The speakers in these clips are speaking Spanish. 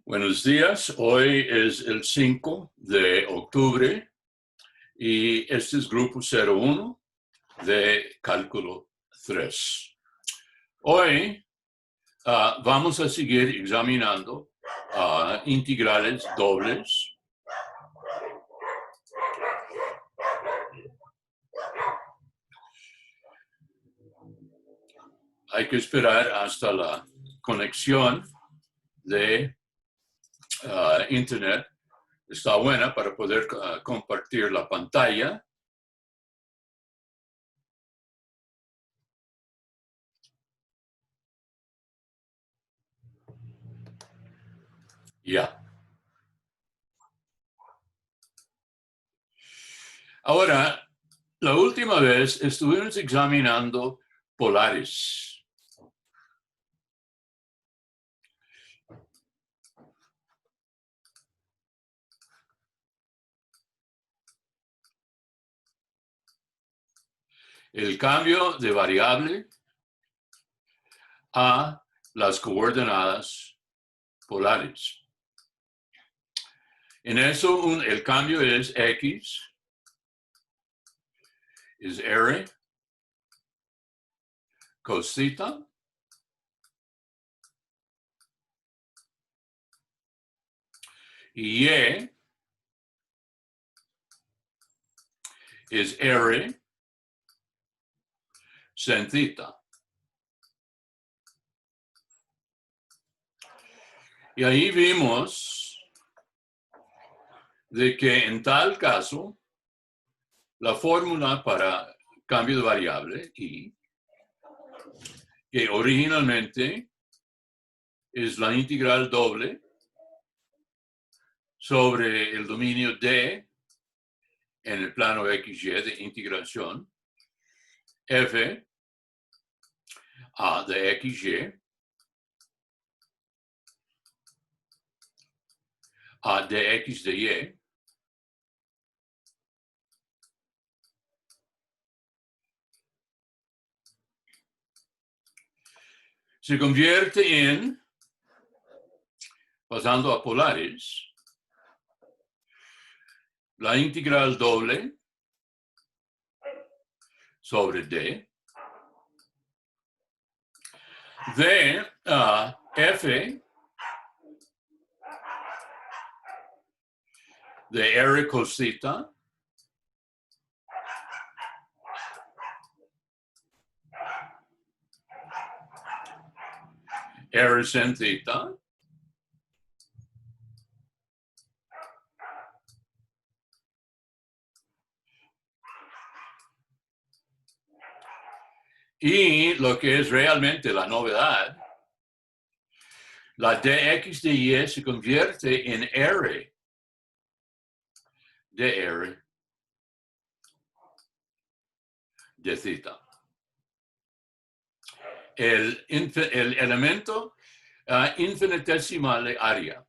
Buenos días, hoy es el 5 de octubre y este es grupo 01 de cálculo 3. Hoy vamos a seguir examinando integrales dobles. Hay que esperar hasta la conexión de Internet está buena para poder compartir la pantalla. Ya. Ahora, la última vez estuvimos examinando polares. El cambio de variable a las coordenadas polares. En eso el cambio es X, es R, cos theta, y Y es R, sin theta. Y ahí vimos de que en tal caso, la fórmula para cambio de variable, y que originalmente es la integral doble sobre el dominio D en el plano XY de integración, F de XY de X de Y, se convierte en, pasando a polares, la integral doble sobre D de F de R cos theta R sin theta y lo que es realmente la novedad, la dx de y se convierte en R de R de theta. El elemento infinitesimal de área,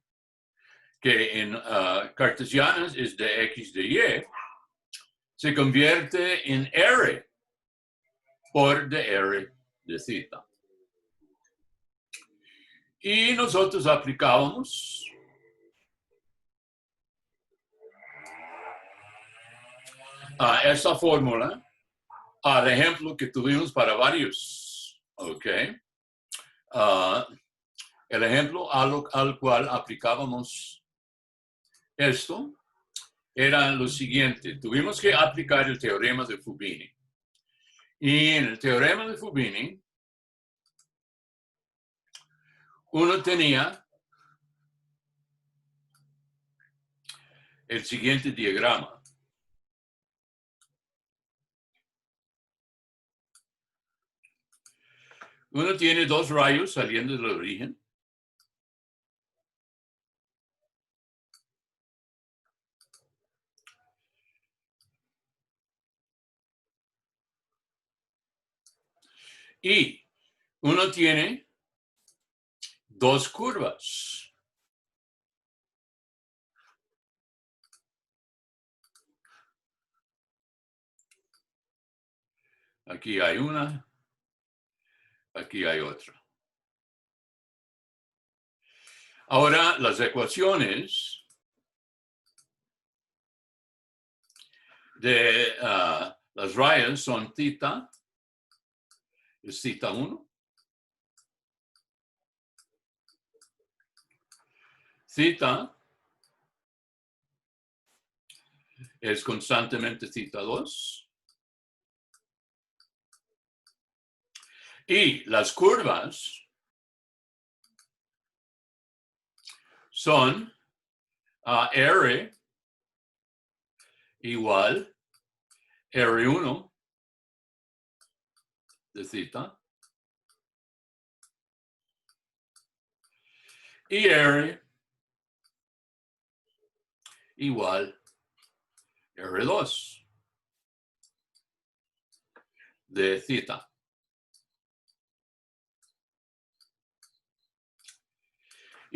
que en cartesianas es dx de y, se convierte en R por dr de theta. Y nosotros aplicábamos esta fórmula al ejemplo que tuvimos para varios. ¿Ok? El ejemplo al cual aplicábamos esto era lo siguiente. Tuvimos que aplicar el teorema de Fubini. Y en el teorema de Fubini, uno tenía el siguiente diagrama. Uno tiene dos rayos saliendo del origen. Y uno tiene dos curvas. Aquí hay una. Aquí hay otra. Ahora, las ecuaciones de las rayas son θ, es θ1. Θ es constantemente θ2. Y las curvas son R igual R1 de θ y R igual R2 de θ.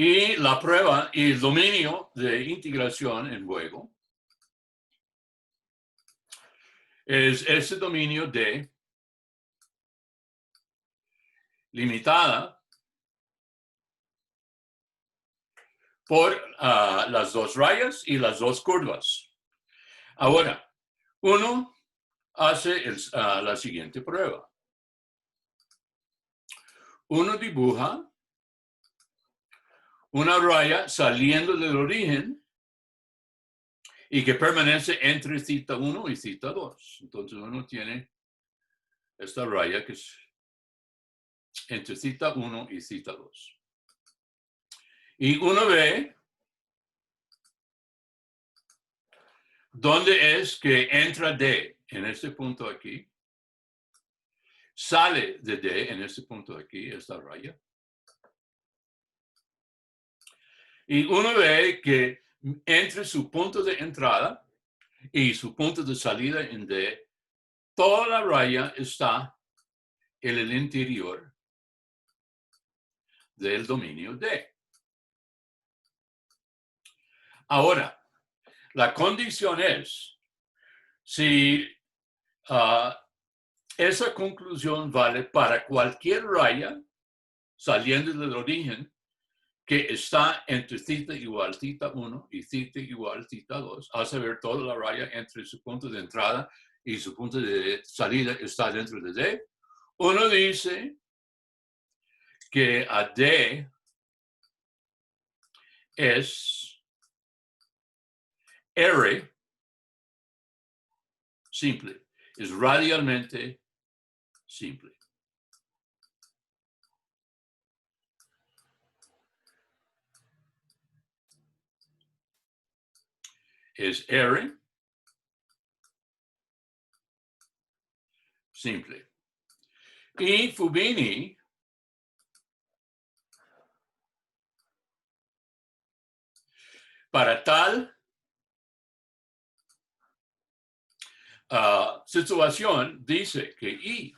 Y la prueba y el dominio de integración en juego es ese dominio de limitada por las dos rayas y las dos curvas. Ahora, uno hace la siguiente prueba. Uno dibuja una raya saliendo del origen y que permanece entre θ1 y θ2. Entonces uno tiene esta raya que es entre θ1 y θ2. Y uno ve dónde es que entra D en este punto aquí, sale de D en este punto aquí, esta raya. Y uno ve que entre su punto de entrada y su punto de salida en D, toda la raya está en el interior del dominio D. Ahora, la condición es, si esa conclusión vale para cualquier raya saliendo del origen que está entre θ igual θ1 y θ igual θ2, a saber, toda la raya entre su punto de entrada y su punto de salida está dentro de D, uno dice que a D es R simple, es radialmente simple. Es R simple. Y Fubini para tal situación dice que I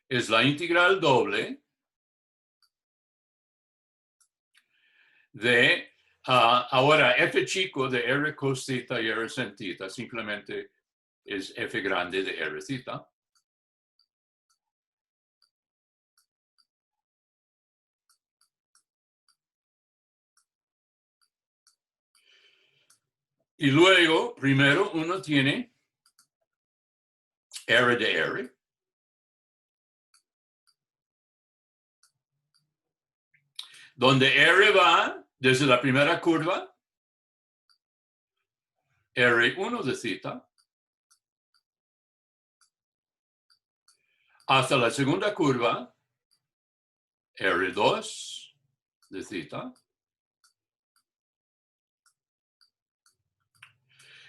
es la integral doble de, ahora, f chico de R cos θ y R sin θ simplemente es f grande de R θ. Y luego, primero uno tiene R de R, donde R va desde la primera curva, R1 de θ, hasta la segunda curva, R2 de θ.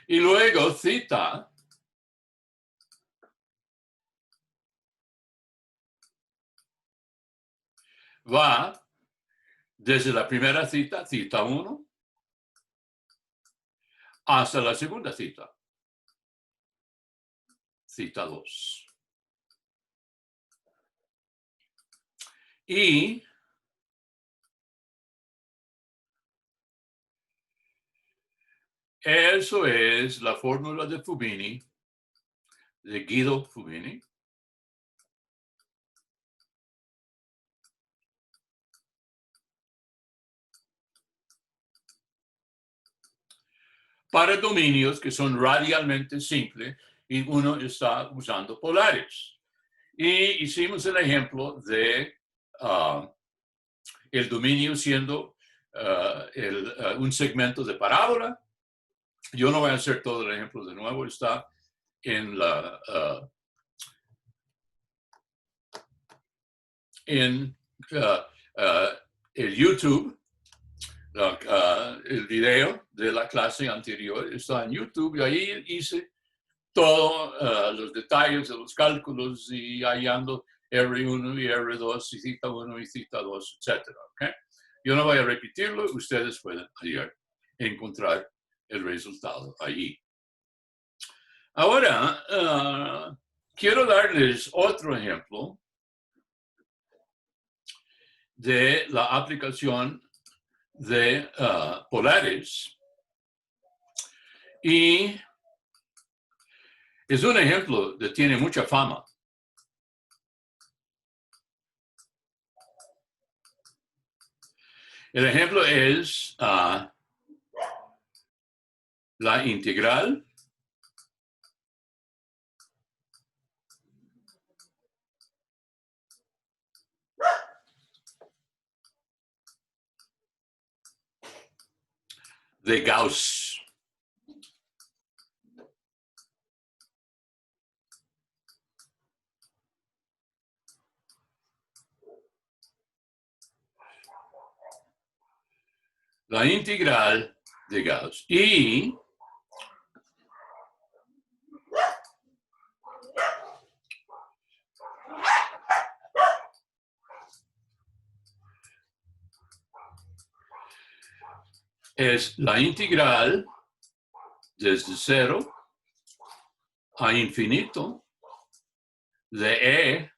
Y luego θ va desde la primera cita, θ1, hasta la segunda cita, θ2. Y Eso es la fórmula de Fubini, de Guido Fubini. Para dominios que son radialmente simples y uno está usando polares. Y hicimos el ejemplo de el dominio siendo un segmento de parábola. Yo no voy a hacer todo el ejemplo de nuevo, está en el YouTube. El video de la clase anterior está en YouTube y ahí hice todos los detalles de los cálculos y hallando R1 y R2 y cita 1 y cita 2, etc. ¿Okay? Yo no voy a repetirlo, ustedes pueden encontrar el resultado allí. Ahora, quiero darles otro ejemplo de la aplicación de polares. Y es un ejemplo que tiene mucha fama. El ejemplo es la integral de Gauss. La integral de Gauss. Y es la integral desde 0 a infinito de e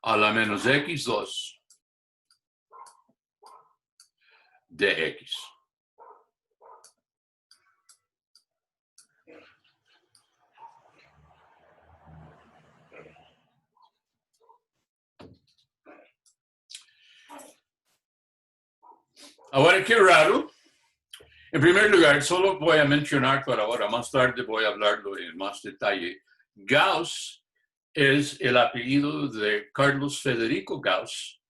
a la menos x2 de x. Ahora, qué raro. En primer lugar, solo voy a mencionar por ahora, más tarde voy a hablarlo en más detalle. Gauss es el apellido de Carlos Federico Gauss,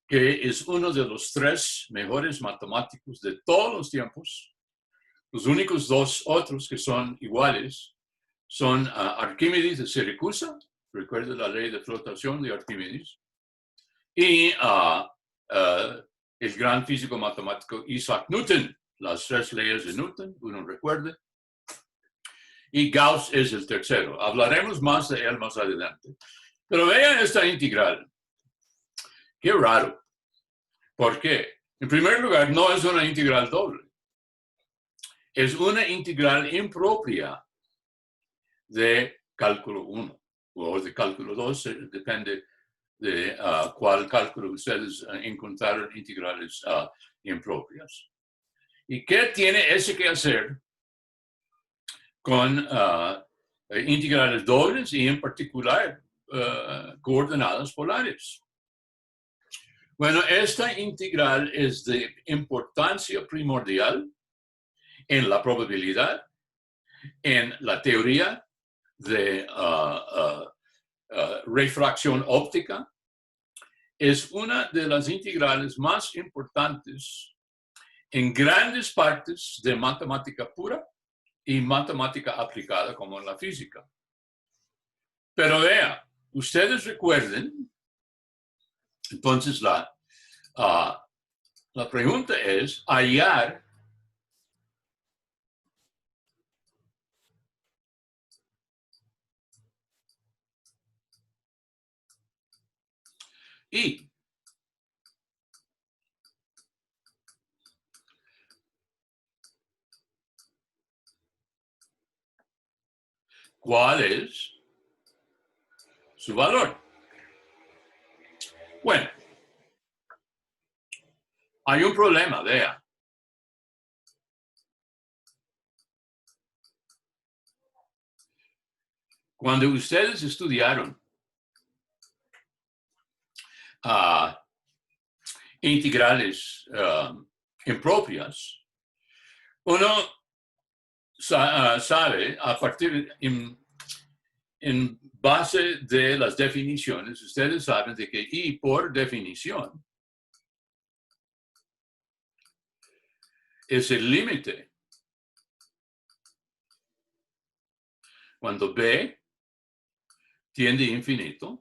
que es uno de los 3 mejores matemáticos de todos los tiempos. Los únicos 2 otros que son iguales son Arquímedes de Siracusa, recuerda la ley de flotación de Arquímedes, y el gran físico matemático Isaac Newton, las 3 leyes de Newton, uno recuerde. Y Gauss es el tercero. Hablaremos más de él más adelante. Pero vean esta integral. Qué raro. ¿Por qué? En primer lugar, no es una integral doble. Es una integral impropia de cálculo 1 o de cálculo 2, depende de cuál cálculo ustedes encontraron integrales impropias. ¿Y qué tiene ese que hacer con integrales dobles y en particular coordenadas polares? Bueno, esta integral es de importancia primordial en la probabilidad, en la teoría de refracción óptica. Es una de las integrales más importantes en grandes partes de matemática pura y matemática aplicada como en la física. Pero vea, ustedes recuerden, entonces la pregunta es hallar y cuál es su valor. Bueno, hay un problema, vea. Cuando ustedes estudiaron integrales impropias, uno sabe a partir en base de las definiciones, ustedes saben de que I por definición es el límite cuando B tiende a infinito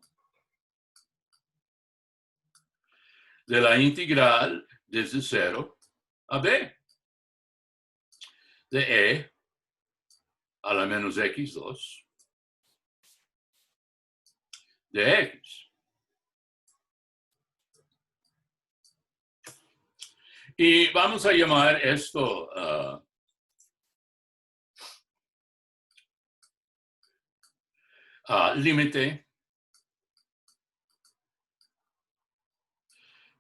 de la integral desde 0 a B de E a la menos x2 de x. Y vamos a llamar esto límite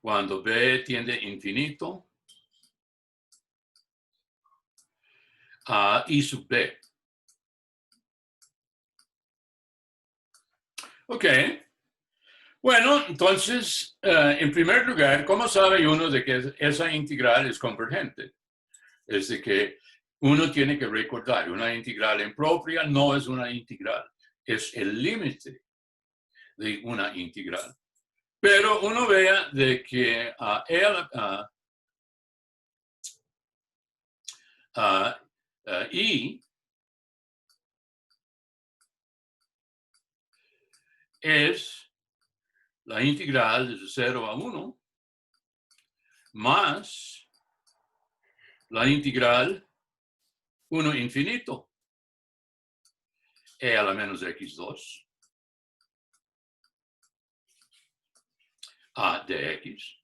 cuando B tiende a infinito a I sub B. Ok. Bueno, entonces, en primer lugar, ¿cómo sabe uno de que esa integral es convergente? Es de que uno tiene que recordar, una integral impropia no es una integral, es el límite de una integral. Pero uno vea de que I es la integral desde 0 a 1 más la integral 1 infinito e a la menos x2 a de x.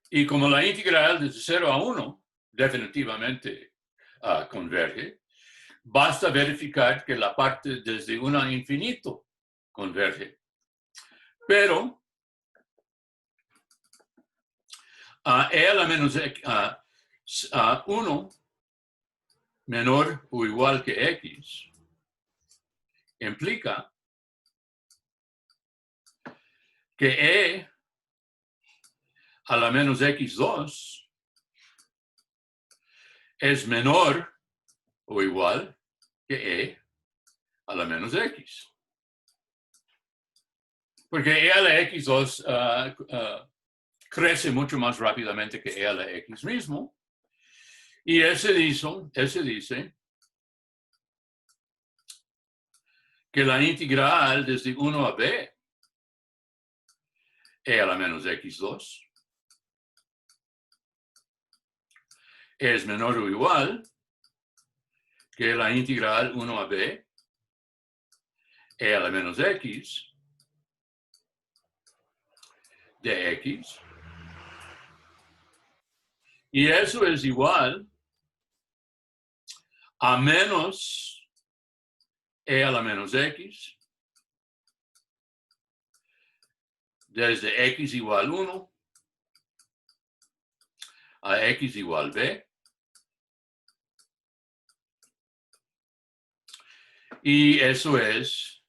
Y como la integral desde 0 a 1 definitivamente converge, basta verificar que la parte desde 1 a infinito converge. Pero e a la menos 1 menor o igual que x implica que e a la menos x2 es menor o igual que e a la menos x. Porque e a la x2 crece mucho más rápidamente que e a la x mismo. Y ese dice que la integral desde 1 a b e a la menos x2 es menor o igual que la integral 1 a b e a la menos x de x. Y eso es igual a menos e a la menos x desde x igual 1 a x igual b. Y eso es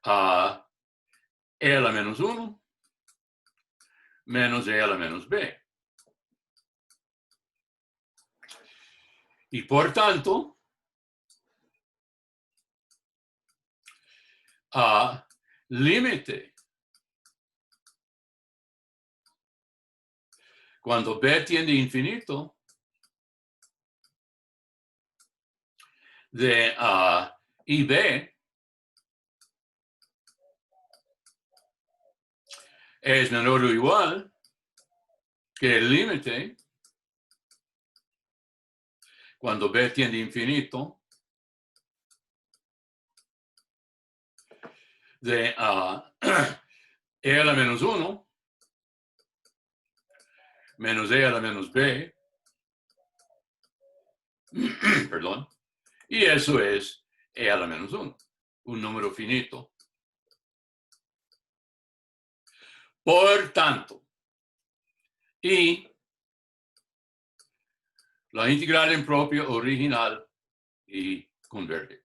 e a la menos 1 menos e a la menos b. Y por tanto, límite cuando b tiende a infinito de ib es menor o igual que el límite cuando b tiende a infinito de e a la menos 1 menos e a la menos b, perdón, y eso es e a la menos 1, un número finito. Por tanto, y la integral impropia original y converge.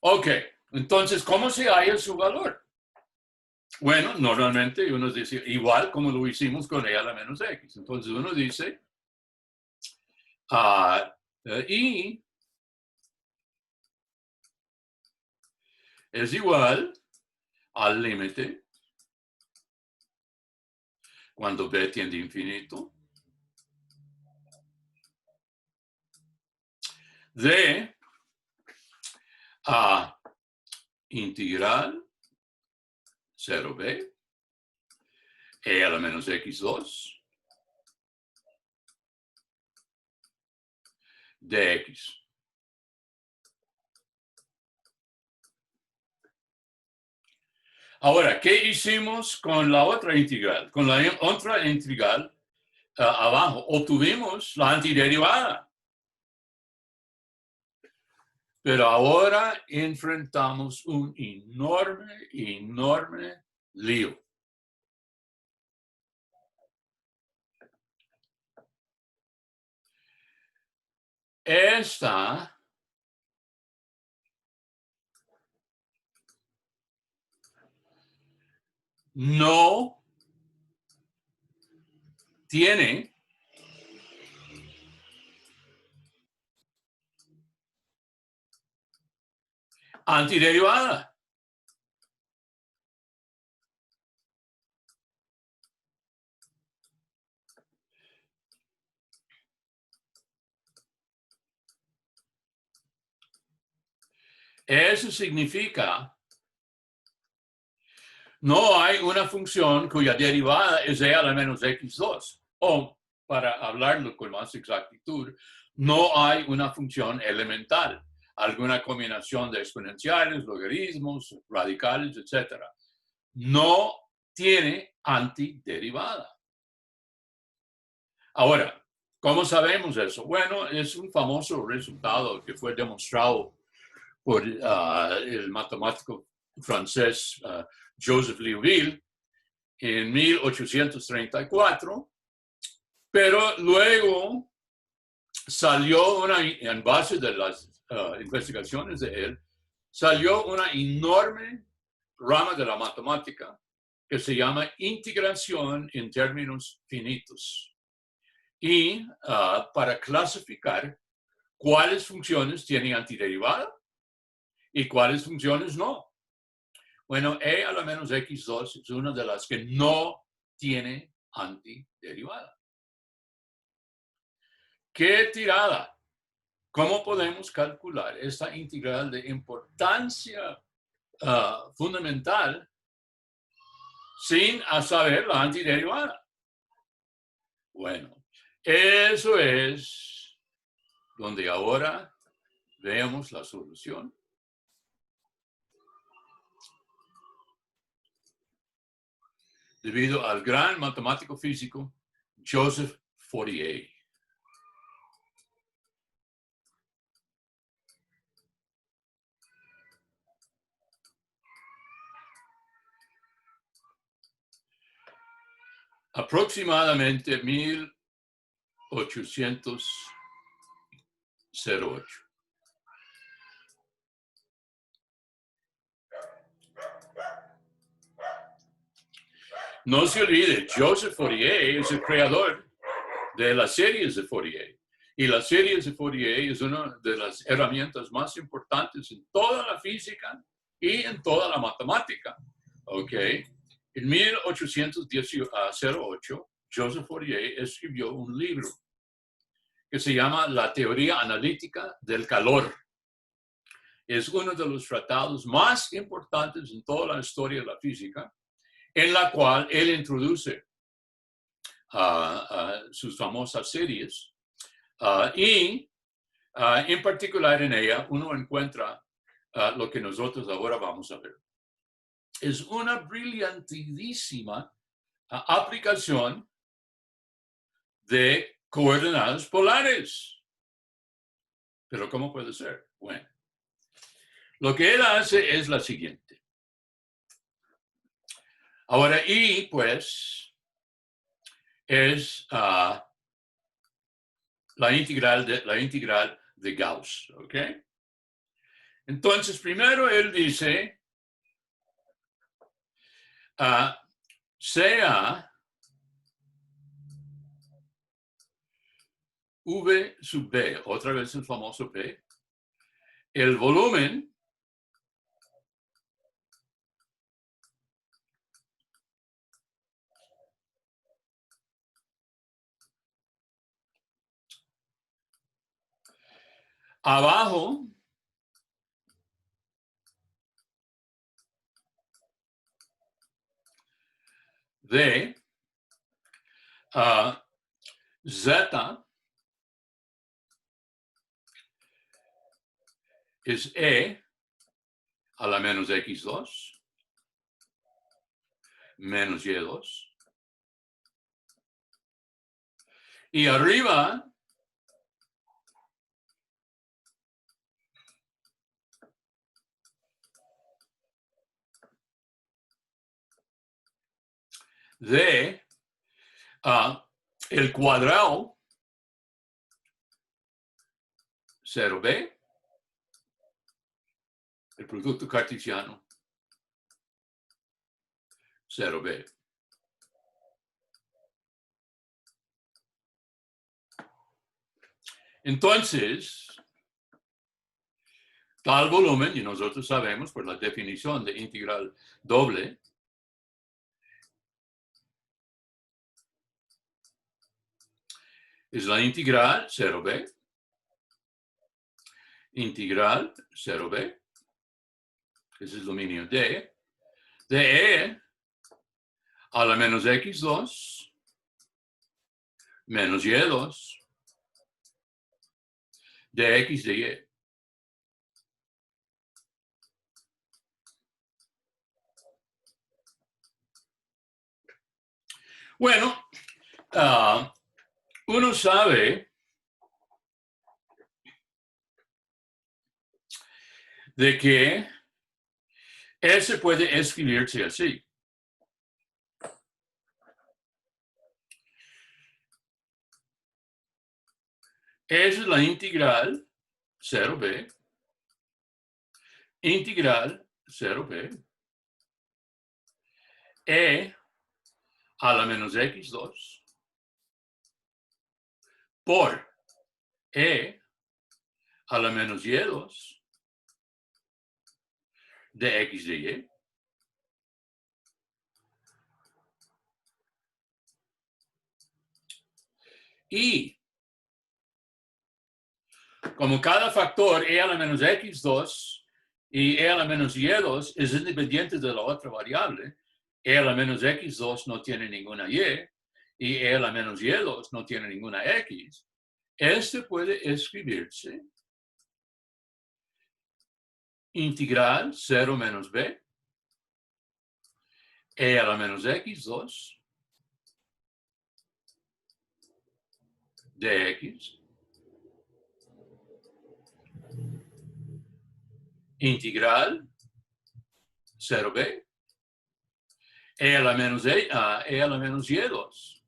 Ok, entonces, ¿cómo se halla su valor? Bueno, normalmente uno dice, igual como lo hicimos con E a la menos X. Entonces uno dice, I es igual al límite cuando B tiende a infinito de integral 0b E a la menos x2 de x. Ahora, ¿qué hicimos con la otra integral? Con la otra integral abajo, obtuvimos la antiderivada. Pero ahora enfrentamos un enorme lío. Esta no tiene antiderivada. Eso significa no hay una función cuya derivada es e a la menos x2. O, para hablarlo con más exactitud, no hay una función elemental, alguna combinación de exponenciales, logaritmos, radicales, etc. No tiene antiderivada. Ahora, ¿cómo sabemos eso? Bueno, es un famoso resultado que fue demostrado por el matemático francés Joseph Liouville en 1834, pero luego salió en base de las investigaciones de él, salió una enorme rama de la matemática que se llama integración en términos finitos. Y para clasificar cuáles funciones tienen antiderivada y cuáles funciones no. Bueno, e a la menos x2 es una de las que no tiene antiderivada. ¿Qué tirada? ¿Cómo podemos calcular esta integral de importancia fundamental sin saber la antiderivada? Bueno, eso es donde ahora veamos la solución. Debido al gran matemático físico Joseph Fourier. Aproximadamente 1808. No se olvide, Joseph Fourier es el creador de las series de Fourier. Y las series de Fourier es una de las herramientas más importantes en toda la física y en toda la matemática. ¿Ok? En 1808, Joseph Fourier escribió un libro que se llama La teoría analítica del calor. Es uno de los tratados más importantes en toda la historia de la física, en la cual él introduce sus famosas series y en particular en ella uno encuentra lo que nosotros ahora vamos a ver. Es una brillantísima aplicación de coordenadas polares. Pero ¿cómo puede ser? Bueno, lo que él hace es la siguiente. Ahora, y pues, es la integral de Gauss. ¿Ok? Entonces, primero él dice, sea V sub B, otra vez el famoso P, el volumen abajo de Z es E a la menos X2 menos Y2. Y arriba de el cuadrado 0B, el producto cartesiano 0B. Entonces, tal volumen, y nosotros sabemos por la definición de integral doble, es la integral 0B, integral 0B, que es el dominio de E a la menos X2 menos Y2 de X de Y. Bueno, uno sabe de que S puede escribirse así. Esa es la integral 0B, integral 0B, E a la menos X2 por E a la menos Y2 de X de Y. Y como cada factor E a la menos X2 y E a la menos Y2 es independiente de la otra variable, E a la menos X2 no tiene ninguna y E a la menos Y2 no tiene ninguna X, este puede escribirse integral 0 menos B, E a la menos X2 de X, integral 0B, E a la menos Y2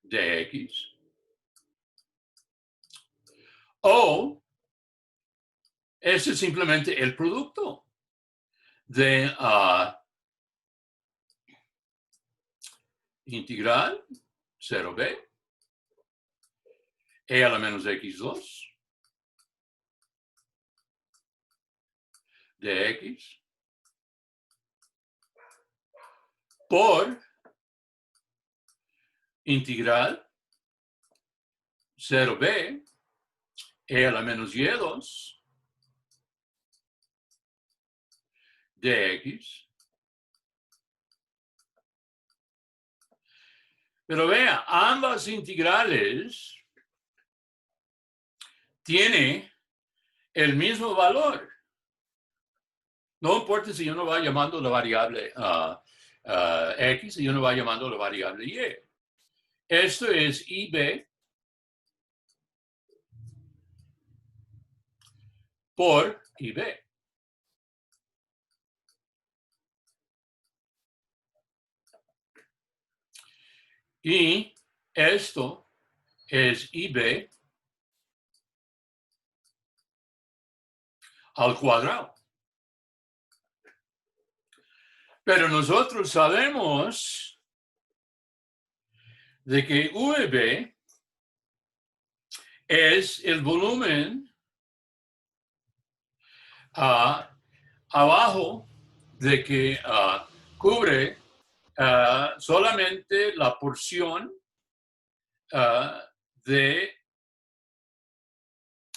de X, o ese es simplemente el producto de integral 0B, E a la menos X2 de X, por integral 0B, E a la menos Y2 de X. Pero vea, ambas integrales tienen el mismo valor. No importa si uno va llamando la variable X y uno va llamando la variable Y. Esto es IB por IB. Y esto es IB al cuadrado. Pero nosotros sabemos de que VB es el volumen abajo de que cubre solamente la porción de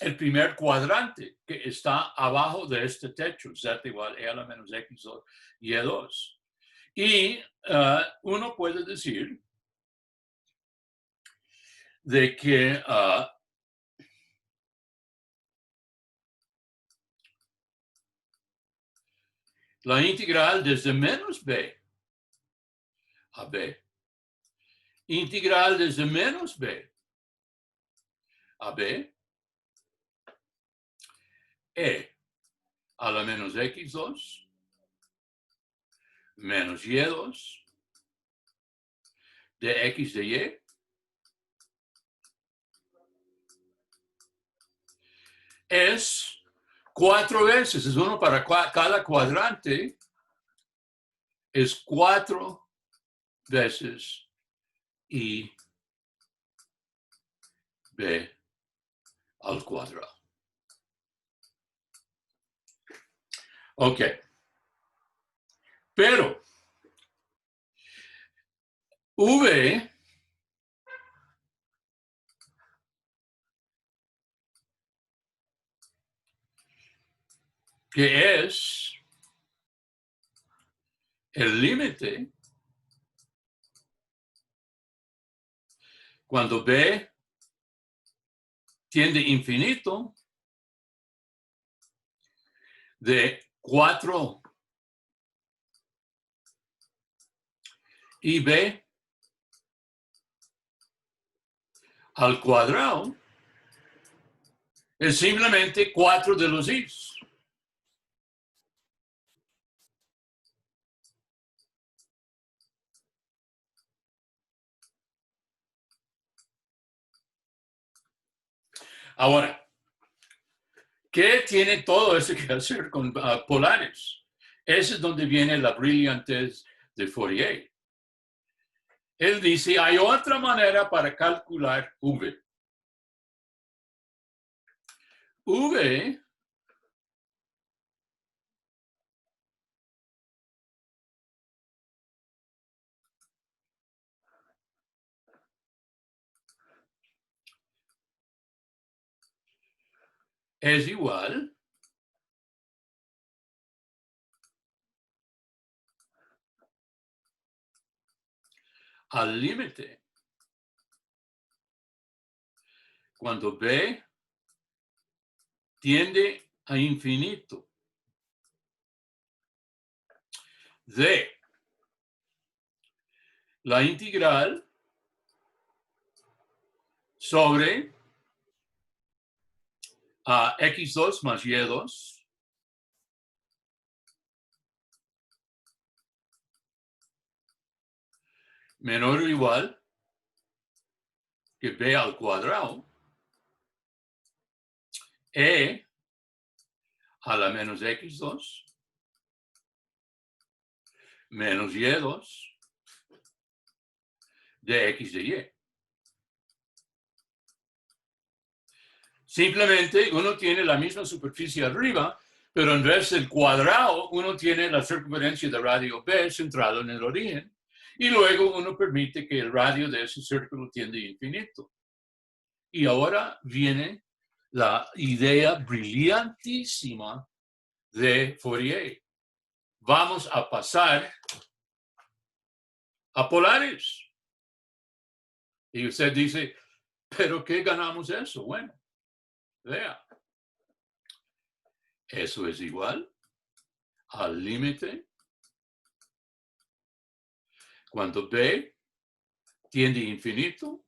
el primer cuadrante que está abajo de este techo, z igual a la menos x y2. Y uno puede decir de que la integral desde menos b a b, integral desde menos b a b, e a la menos x2 menos y2 de x de y es 4 veces, es uno para cada cuadrante, es 4 veces y b al cuadrado. Ok. Pero v que es el límite cuando b tiende infinito de 4 y b al cuadrado es simplemente 4 de los i's. Ahora, ¿qué tiene todo eso que hacer con polares? Ese es donde viene la brillantez de Fourier. Él dice, hay otra manera para calcular V. V es igual al límite cuando b tiende a infinito de la integral sobre x2 más y2 menor o igual que b al cuadrado e a la menos x2 menos y2 de x de y. Simplemente uno tiene la misma superficie arriba, pero en vez del cuadrado, uno tiene la circunferencia de radio B centrado en el origen, y luego uno permite que el radio de ese círculo tienda a infinito. Y ahora viene la idea brillantísima de Fourier. Vamos a pasar a polares. Y usted dice, ¿pero qué ganamos eso? Bueno, vea. Eso es igual al límite cuando b tiende a infinito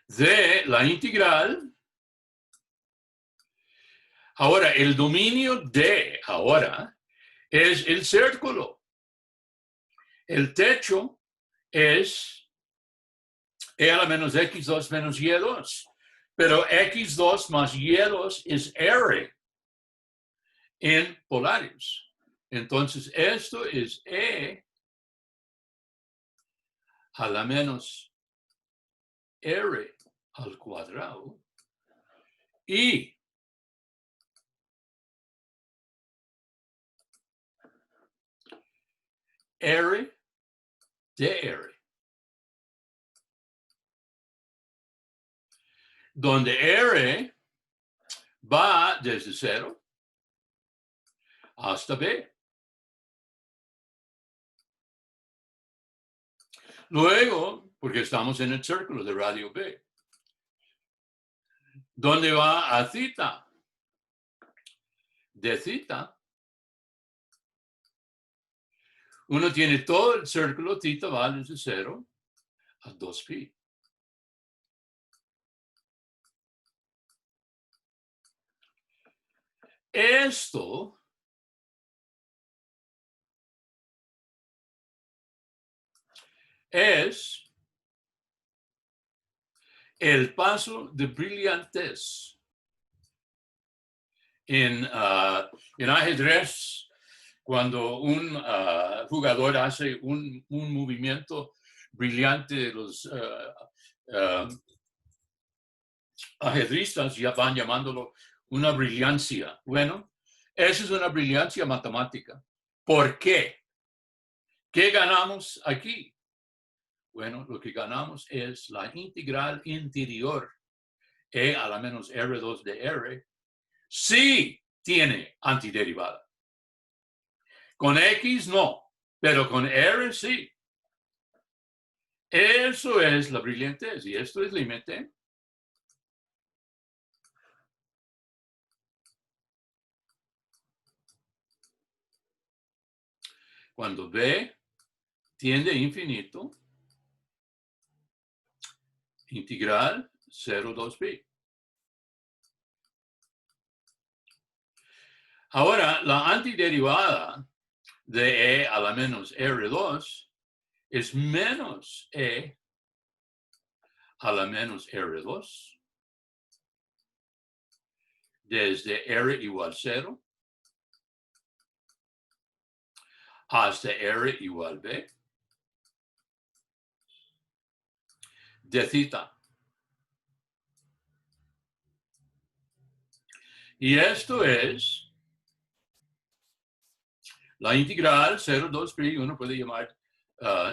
de la integral. Ahora, el dominio D ahora es el círculo. El techo es E a la menos X2 menos Y2. Pero X2 más Y2 es R en polares. Entonces, esto es E a la menos R al cuadrado y R de R, donde R va desde 0 hasta B. Luego, porque estamos en el círculo de radio B, ¿dónde va a θ? De θ. Uno tiene todo el círculo, θ va desde 0 a 2pi. Esto es el paso de brillantez. En ajedrez, cuando un jugador hace un movimiento brillante, los ajedristas ya van llamándolo una brillancia. Bueno, esa es una brillancia matemática. ¿Por qué? ¿Qué ganamos aquí? Bueno, lo que ganamos es la integral interior E a la menos R2 de R, sí tiene antiderivada. Con X no, pero con R sí. Eso es la brillantez y esto es límite. Cuando B tiende a infinito, integral 0,2b. Ahora, la antiderivada de E a la menos R2 es menos E a la menos R2 desde R igual 0 hasta R igual B de θ. Y esto es la integral 0,2pi, uno puede llamar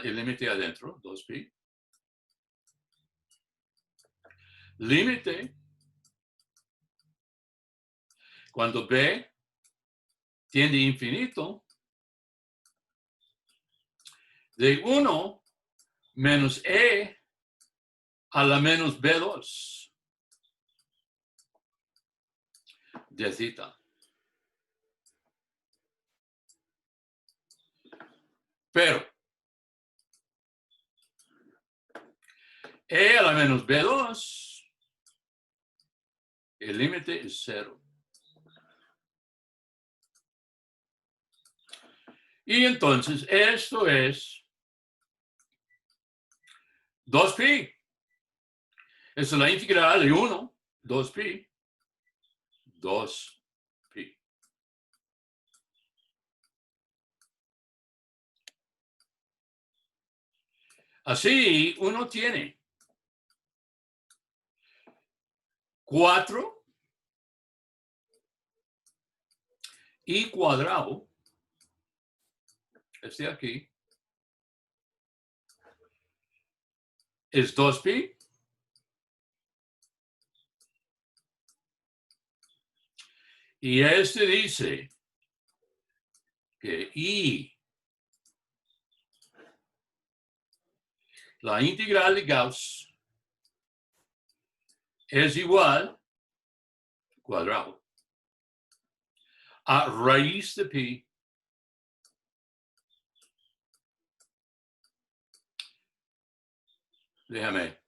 el límite adentro, 2pi. Límite cuando B tiende a infinito de 1 menos E a la menos B2 de θ. Pero E a la menos B2, el límite es 0. Y entonces esto es 2pi. Esa es la integral de 1, 2pi, 2pi. Así uno tiene 4 y cuadrado, este aquí, es 2pi. Y este dice que I, la integral de Gauss, es igual cuadrado a raíz de pi déjame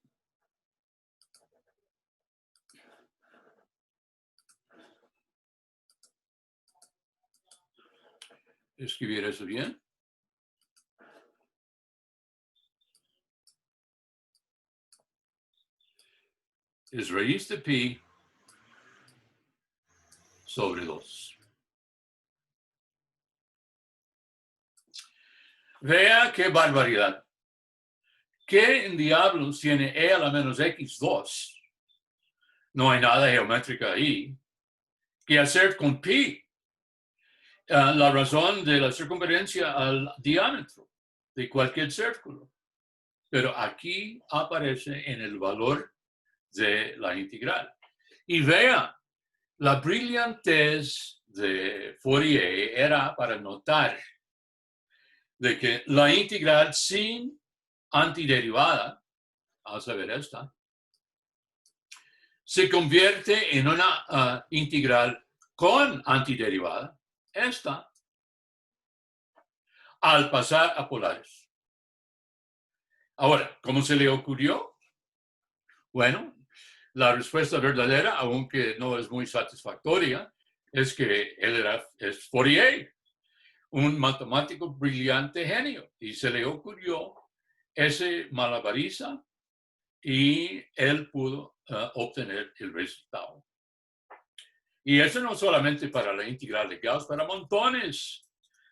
escribir eso bien. es raíz de pi sobre 2. Vea qué barbaridad. ¿Qué en diablos tiene e a la menos x2? No hay nada geométrica ahí. ¿Qué hacer con pi? La razón de la circunferencia al diámetro de cualquier círculo. Pero aquí aparece en el valor de la integral. Y vea, la brillantez de Fourier era para notar de que la integral sin antiderivada, a saber esta, se convierte en una integral con antiderivada, esta, al pasar a polares. Ahora, ¿cómo se le ocurrió? Bueno, la respuesta verdadera, aunque no es muy satisfactoria, es que él es Fourier, un matemático brillante genio, y se le ocurrió ese malabariza y él pudo obtener el resultado. Y eso no solamente para la integral de Gauss, para montones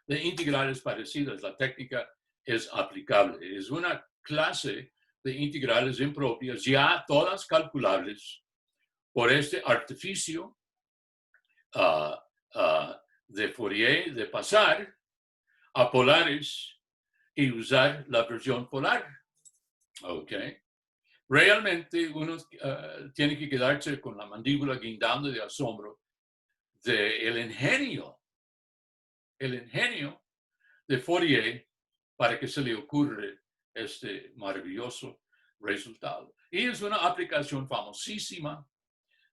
de integrales parecidas. La técnica es aplicable. Es una clase de integrales impropias, ya todas calculables por este artificio de Fourier de pasar a polares y usar la versión polar. ¿Ok? Realmente uno tiene que quedarse con la mandíbula guindando de asombro del ingenio de Fourier para que se le ocurra este maravilloso resultado. Y es una aplicación famosísima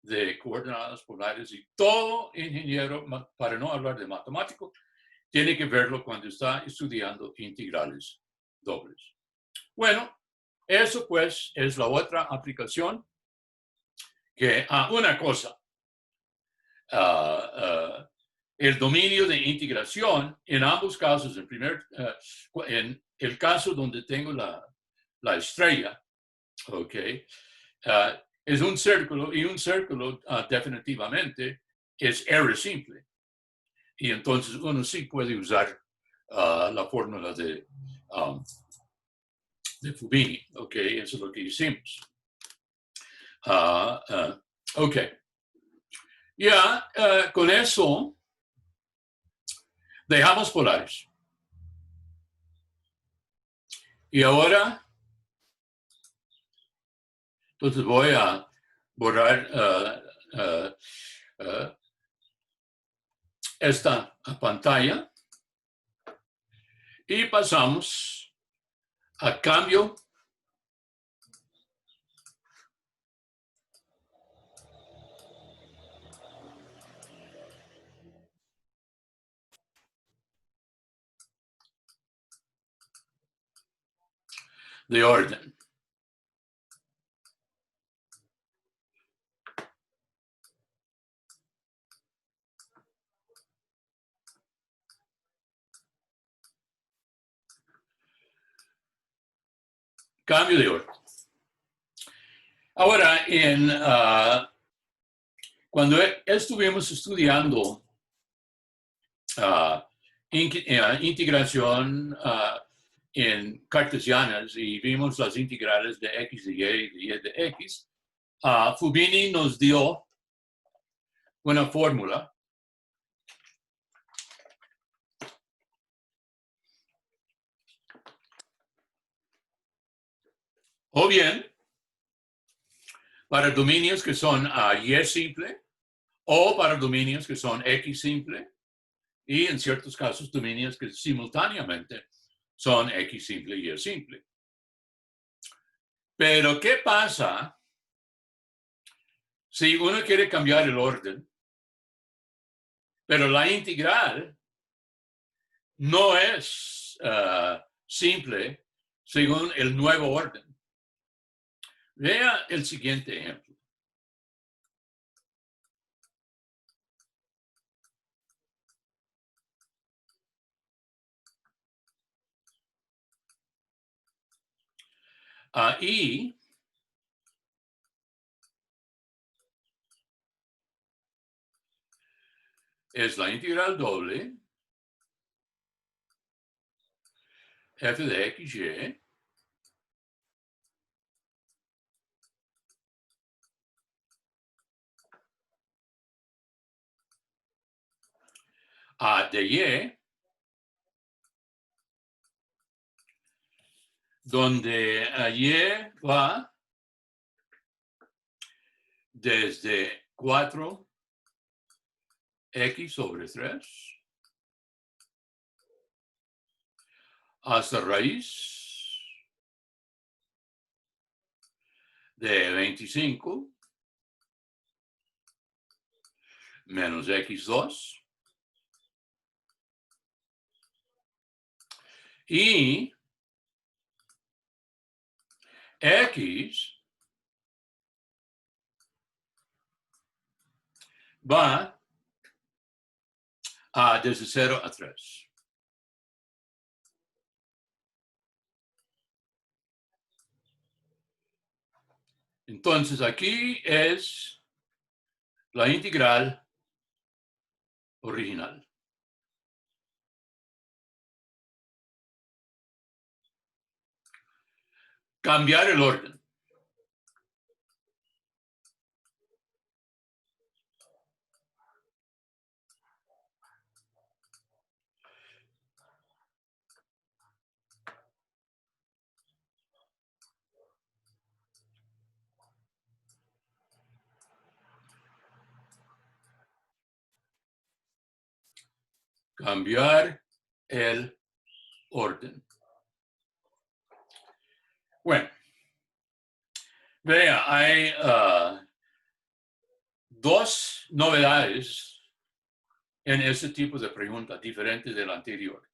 de coordenadas polares y todo ingeniero, para no hablar de matemático, tiene que verlo cuando está estudiando integrales dobles. Bueno, eso pues es la otra aplicación que, una cosa, el dominio de integración en ambos casos, en el caso donde tengo la estrella, ¿ok? Es un círculo y un círculo definitivamente es R simple. Y entonces uno sí puede usar la fórmula de Fubini, ¿ok? Eso es lo que hicimos. Ok. Ya, con eso dejamos polares. Y ahora, entonces voy a borrar esta pantalla y pasamos a cambio de orden. Cambio de orden. Ahora, cuando estuvimos estudiando integración en cartesianas y vimos las integrales de x de y y de x, Fubini nos dio una fórmula o bien para dominios que son y simple o para dominios que son x simple y en ciertos casos dominios que simultáneamente son x simple y y simple. Pero ¿qué pasa si uno quiere cambiar el orden, pero la integral no es simple según el nuevo orden? Vea el siguiente ejemplo. Y es la integral doble f de xy a de y, donde y va desde 4x sobre 3 hasta raíz de 25 menos x2 y x va desde 0 a 3. Entonces aquí es la integral original. Cambiar el orden. Cambiar el orden. Bueno, vea, hay dos novedades en este tipo de pregunta, diferente del anterior.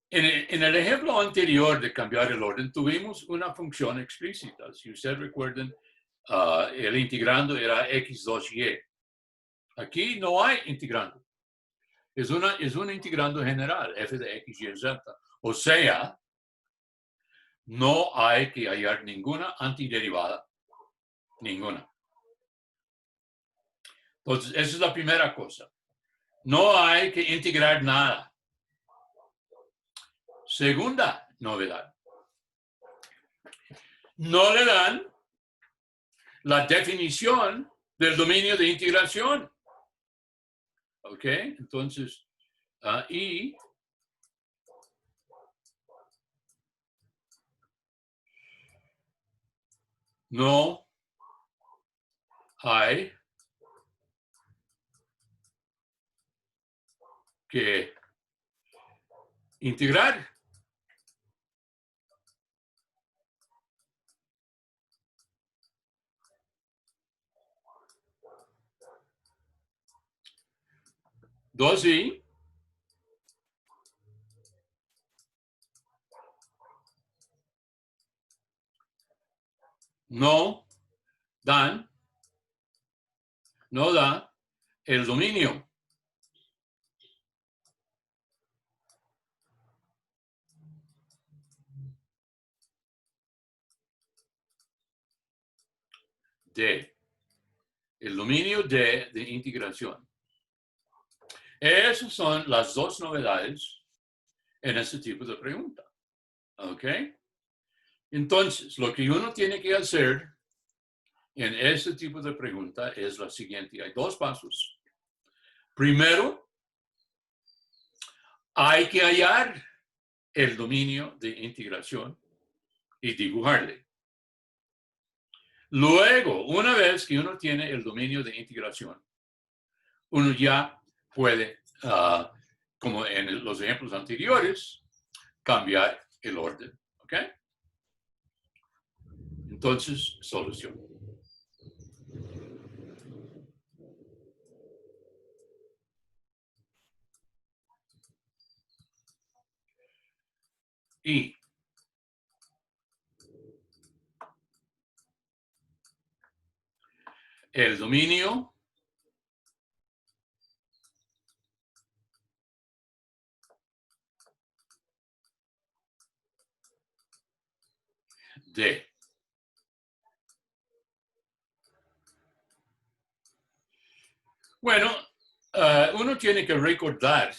En el ejemplo anterior de cambiar el orden, tuvimos una función explícita. Si ustedes recuerdan, el integrando era x2y. Aquí no hay integrando. Es un integrando general, f de x, y, z. O sea, no hay que hallar ninguna antiderivada. Ninguna. Entonces, esa es la primera cosa. No hay que integrar nada. Segunda novedad. No le dan la definición del dominio de integración. ¿Ok? Entonces, y no hay que integrar. Dos y no da el dominio de integración. Esas son las dos novedades en este tipo de pregunta. ¿Ok? Entonces, lo que uno tiene que hacer en este tipo de pregunta es la siguiente. Hay dos pasos. Primero, hay que hallar el dominio de integración y dibujarle. Luego, una vez que uno tiene el dominio de integración, uno ya puede, como en los ejemplos anteriores, cambiar el orden. ¿Ok? Entonces, solución. Y el dominio de Bueno, uno tiene que recordar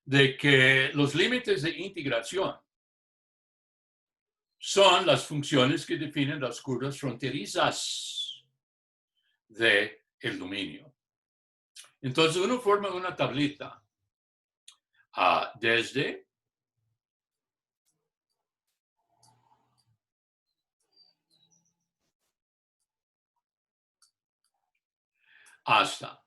de que los límites de integración son las funciones que definen las curvas fronterizas del dominio. Entonces uno forma una tablita desde hasta.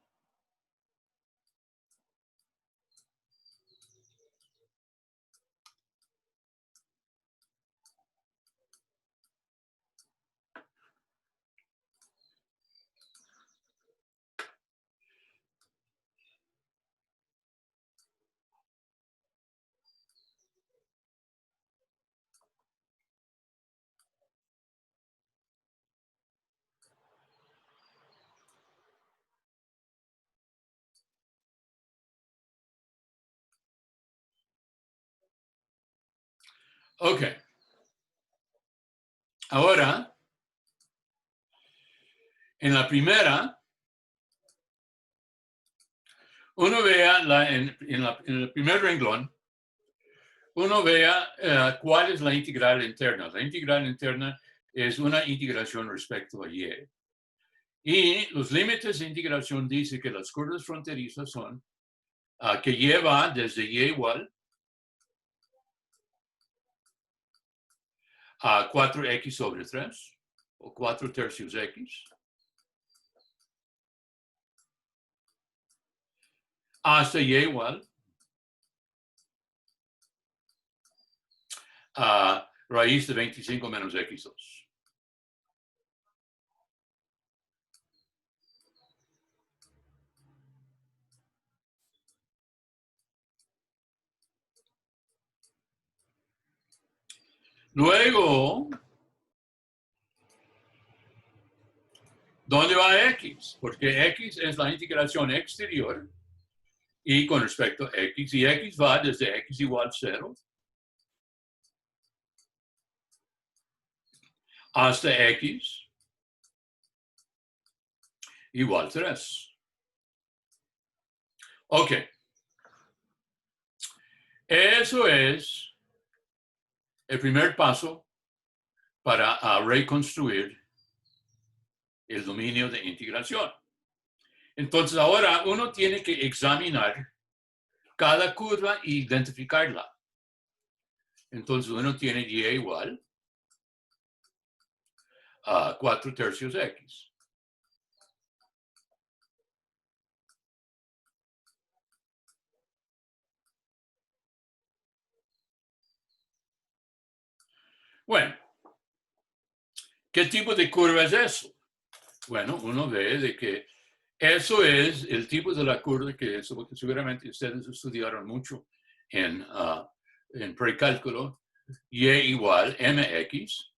Ok. Ahora, en la primera, uno vea en el primer renglón, uno vea cuál es la integral interna. La integral interna es una integración respecto a y. Y los límites de integración dicen que las curvas fronterizas son que y va desde y igual a 4x sobre 3 o 4 tercios x hasta y igual a raíz de 25 menos x2. Luego, ¿dónde va x? Porque x es la integración exterior y con respecto a x, y x va desde x igual 0 hasta x igual 3. Ok. Eso es el primer paso para reconstruir el dominio de integración. Entonces ahora uno tiene que examinar cada curva e identificarla. Entonces uno tiene y igual a 4 tercios x. Bueno, ¿qué tipo de curva es eso? Bueno, uno ve de que eso es el tipo de la curva que seguramente ustedes estudiaron mucho en precálculo. Y igual mx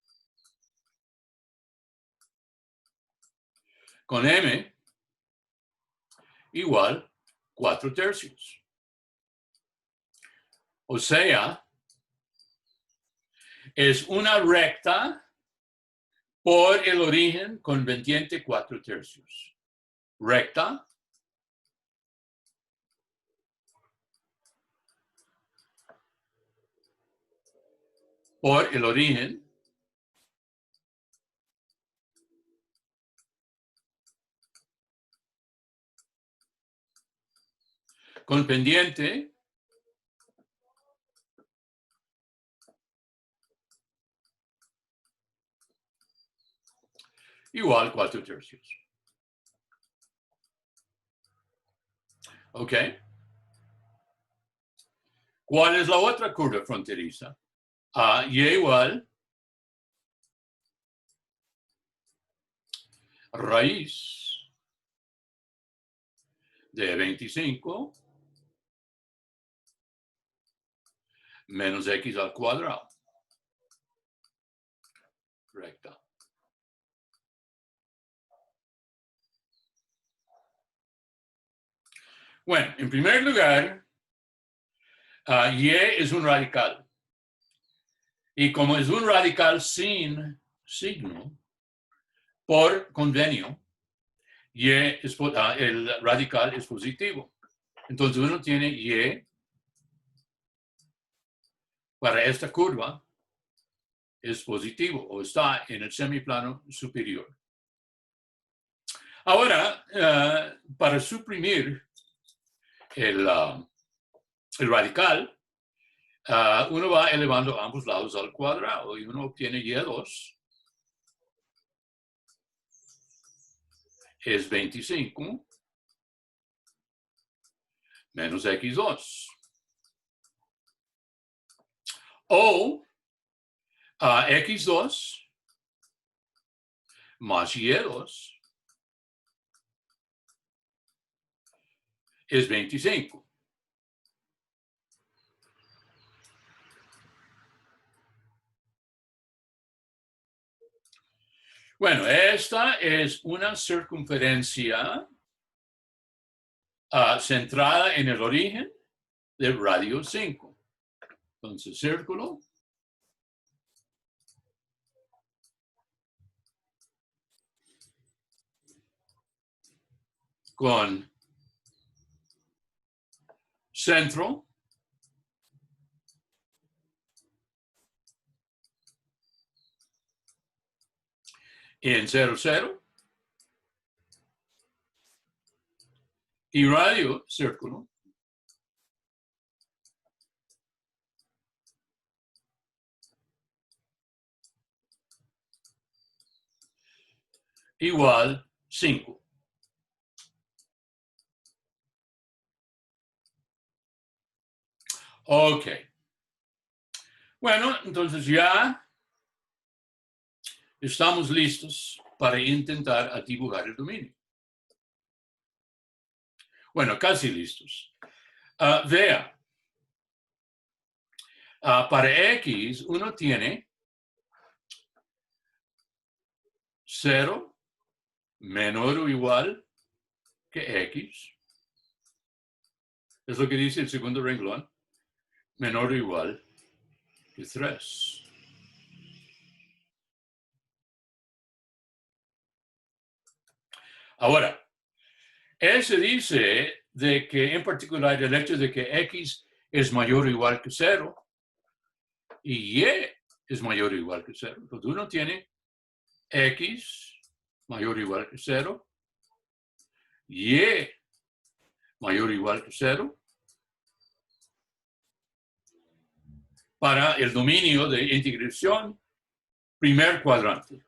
con m igual 4 tercios. O sea, es una recta por el origen con pendiente 4 tercios. Recta por el origen con pendiente igual 4 tercios. ¿Ok? ¿Cuál es la otra curva fronteriza? Y igual raíz de 25 menos x al cuadrado. Recta. Bueno, en primer lugar, y es un radical. Y como es un radical sin signo, por convenio, el radical es positivo. Entonces uno tiene y para esta curva es positivo o está en el semiplano superior. Ahora, para suprimir el radical, uno va elevando ambos lados al cuadrado y uno obtiene y2 es 25 menos x2. O x2 más y2 es 25. Bueno, esta es una circunferencia centrada en el origen del radio 5. Entonces, círculo con centro en 0, 0 y radio círculo igual 5. Ok. Bueno, entonces ya estamos listos para intentar dibujar el dominio. Bueno, casi listos. Vea, para X uno tiene 0 menor o igual que X. Es lo que dice el segundo renglón. Menor o igual que 3. Ahora, ese dice de que en particular el hecho de que X es mayor o igual que 0 y Y es mayor o igual que 0. Entonces uno tiene X mayor o igual que 0, Y mayor o igual que 0, para el dominio de integración primer cuadrante.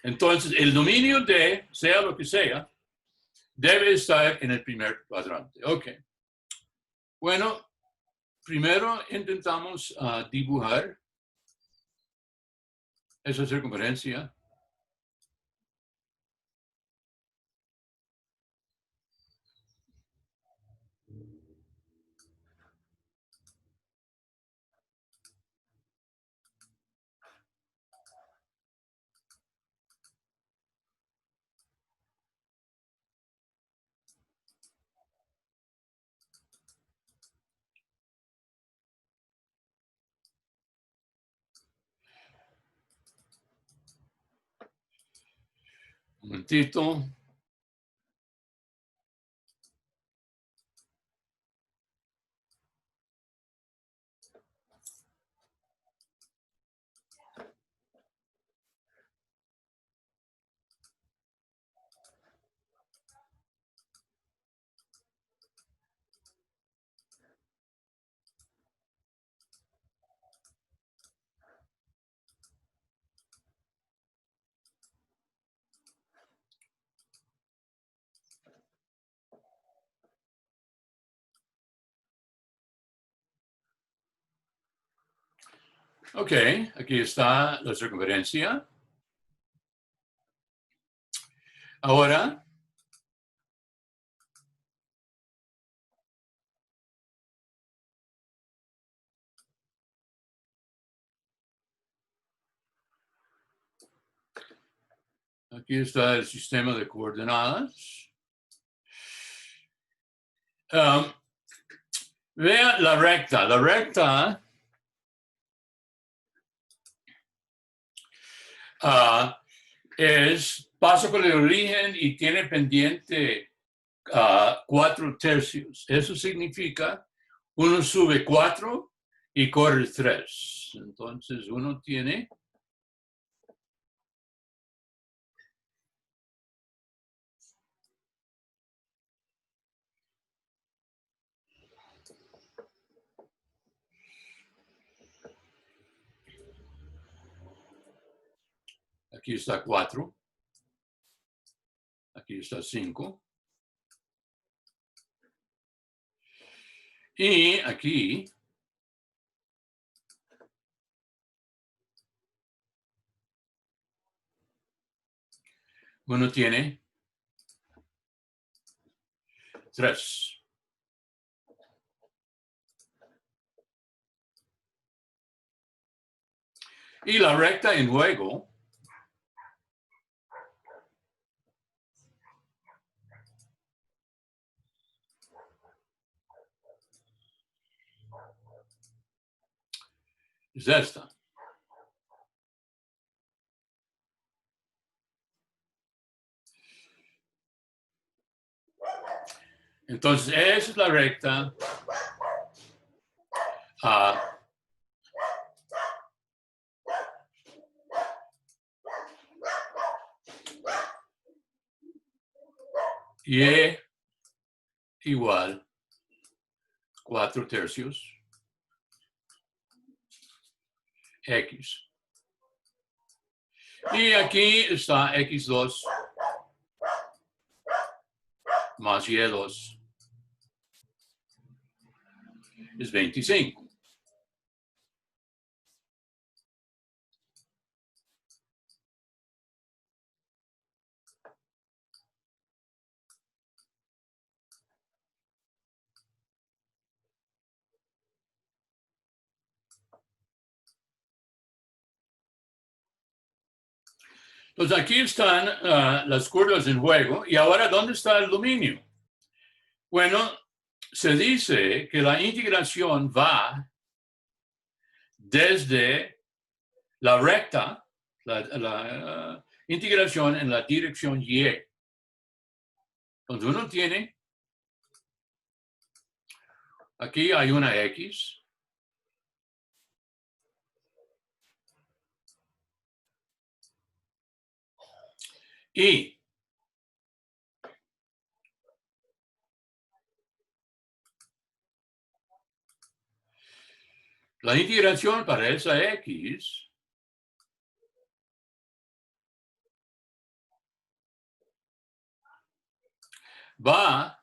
Entonces, el dominio de, sea lo que sea, debe estar en el primer cuadrante. Ok. Bueno, primero intentamos dibujar esa circunferencia. Un momentito. Ok, aquí está la circunferencia. Ahora, aquí está el sistema de coordenadas. Vea la recta. La recta pasa por el origen y tiene pendiente 4/3. Eso significa uno sube 4 y corre 3. Entonces uno tiene aquí está 4, aquí está 5. Y aquí uno tiene 3. Y la recta en juego es esta. Entonces, esa es la recta. Y igual 4/3 X. Y aquí está X2 más Y2 es 25. Entonces aquí están las curvas en juego. Y ahora, ¿dónde está el dominio? Bueno, se dice que la integración va desde la recta, la integración en la dirección Y. Entonces uno tiene, aquí hay una X. Y la integración para esa X va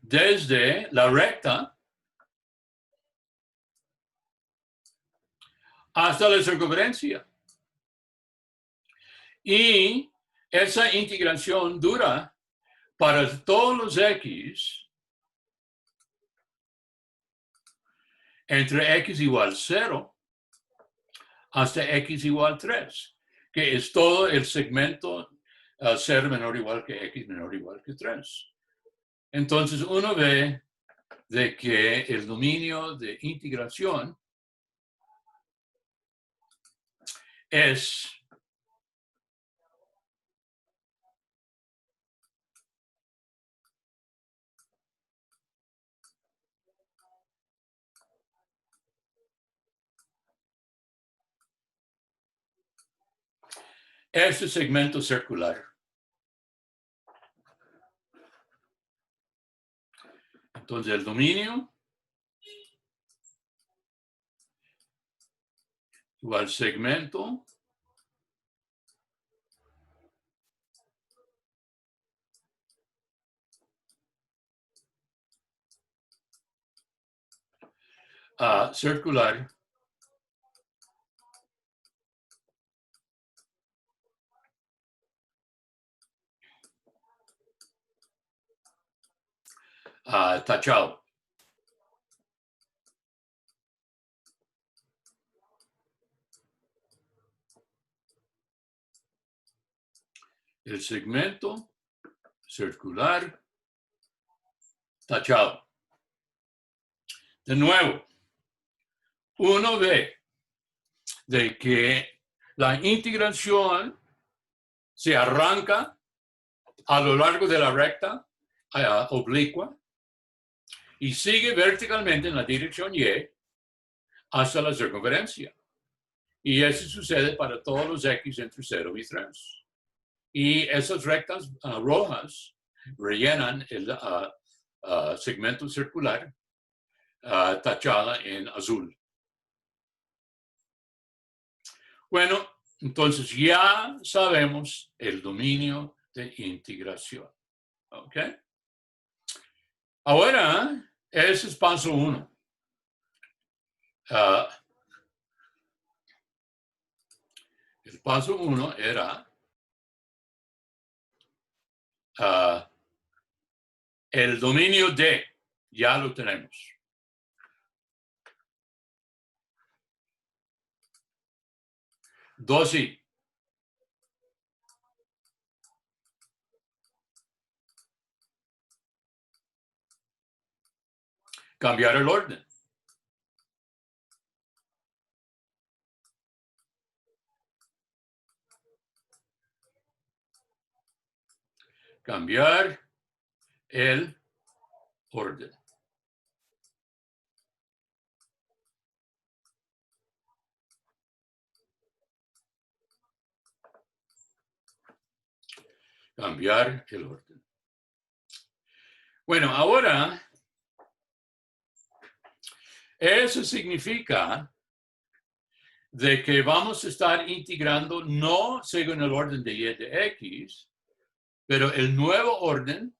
desde la recta hasta la circunferencia. Y esa integración dura para todos los X entre X igual 0 hasta X igual 3, que es todo el segmento 0 menor o igual que X menor o igual que 3. Entonces uno ve de que el dominio de integración es este segmento circular. Entonces el dominio igual segmento circular tachado. el segmento circular tachado. De nuevo, uno ve de que la integración se arranca a lo largo de la recta oblicua y sigue verticalmente en la dirección Y hasta la circunferencia. Y eso sucede para todos los X entre 0 y 3. Y esas rectas rojas rellenan el segmento circular tachada en azul. Bueno, entonces ya sabemos el dominio de integración. ¿Ok? Ahora, ese es paso 1. El paso 1 era el dominio de, ya lo tenemos. Dosis. Cambiar el orden. Cambiar el orden. Cambiar el orden. Bueno, ahora, eso significa de que vamos a estar integrando no según el orden de Y de X, pero el nuevo orden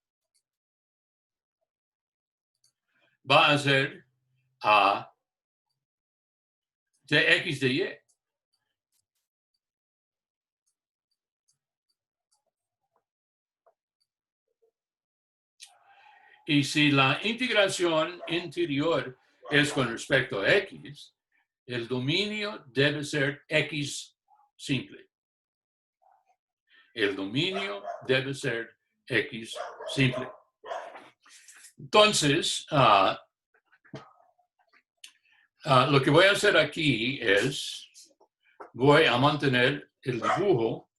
va a ser de X de Y. Y si la integración interior es con respecto a X, el dominio debe ser X simple. El dominio debe ser X simple. Entonces, lo que voy a hacer aquí es, voy a mantener el dibujo,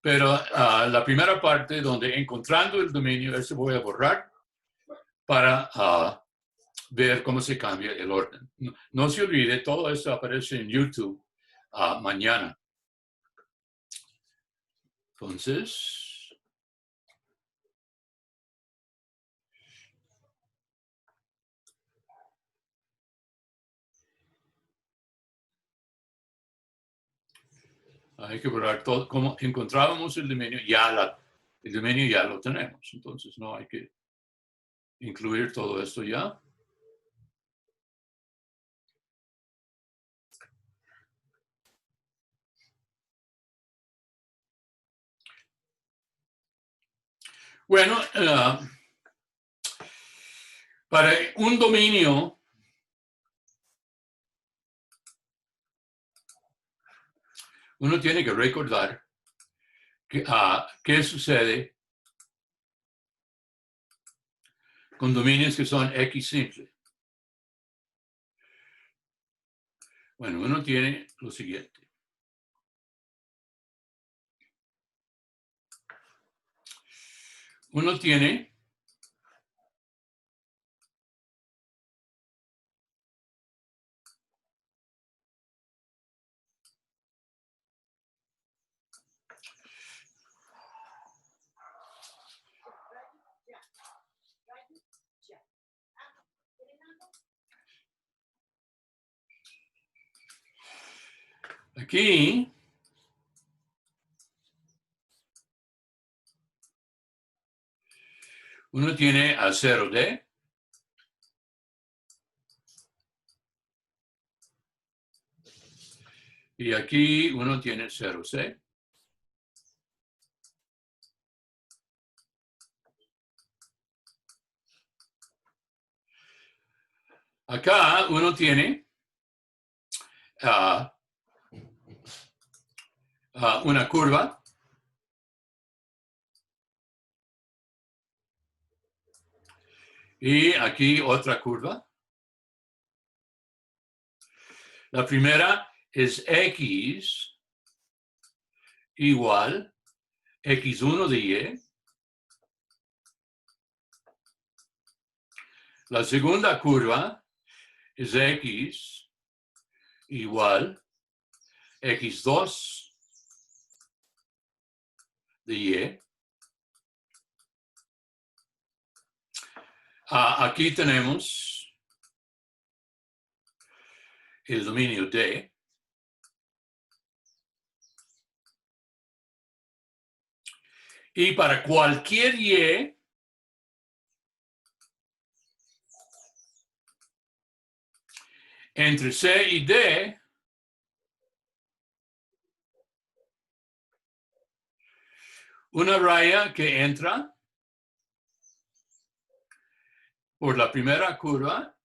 pero la primera parte donde encontrando el dominio, eso voy a borrar para ver cómo se cambia el orden. No se olvide, todo esto aparece en YouTube mañana. Entonces, hay que borrar todo. Como encontrábamos el dominio, el dominio ya lo tenemos. Entonces, no hay que incluir todo esto ya. Bueno, para un dominio, uno tiene que recordar que, qué sucede con dominios que son X simple. Bueno, uno tiene lo siguiente. Uno tiene aquí uno tiene a 0D. Y aquí uno tiene 0C. Acá uno tiene una curva Y aquí otra curva. La primera es X igual X1 de Y. La segunda curva es X igual X2 de Y. Aquí tenemos el dominio D. Y para cualquier Y, entre C y D, una raya que entra por la primera curva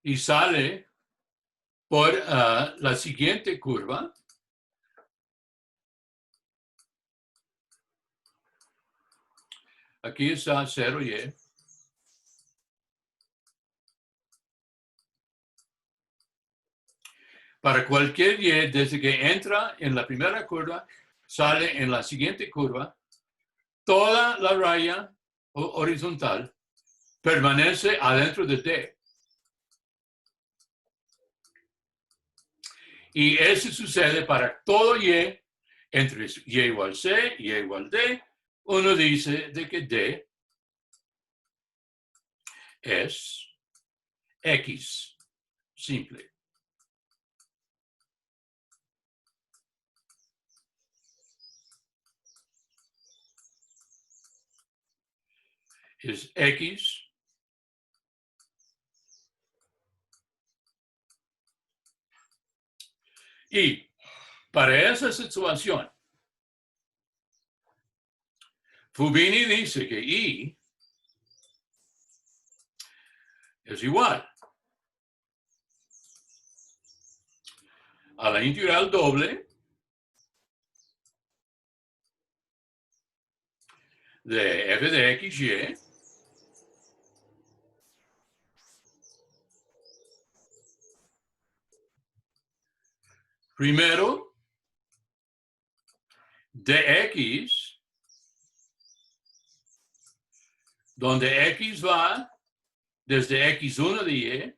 y sale por la siguiente curva. Aquí está 0Y. Para cualquier Y, desde que entra en la primera curva, sale en la siguiente curva, toda la raya horizontal permanece adentro de D. Y eso sucede para todo Y, entre Y igual C y Y igual D. Uno dice de que D es X simple. Es X y para esa situación, Fubini dice que I es igual a la integral doble de f de x, y primero dx, donde x va desde x1 de y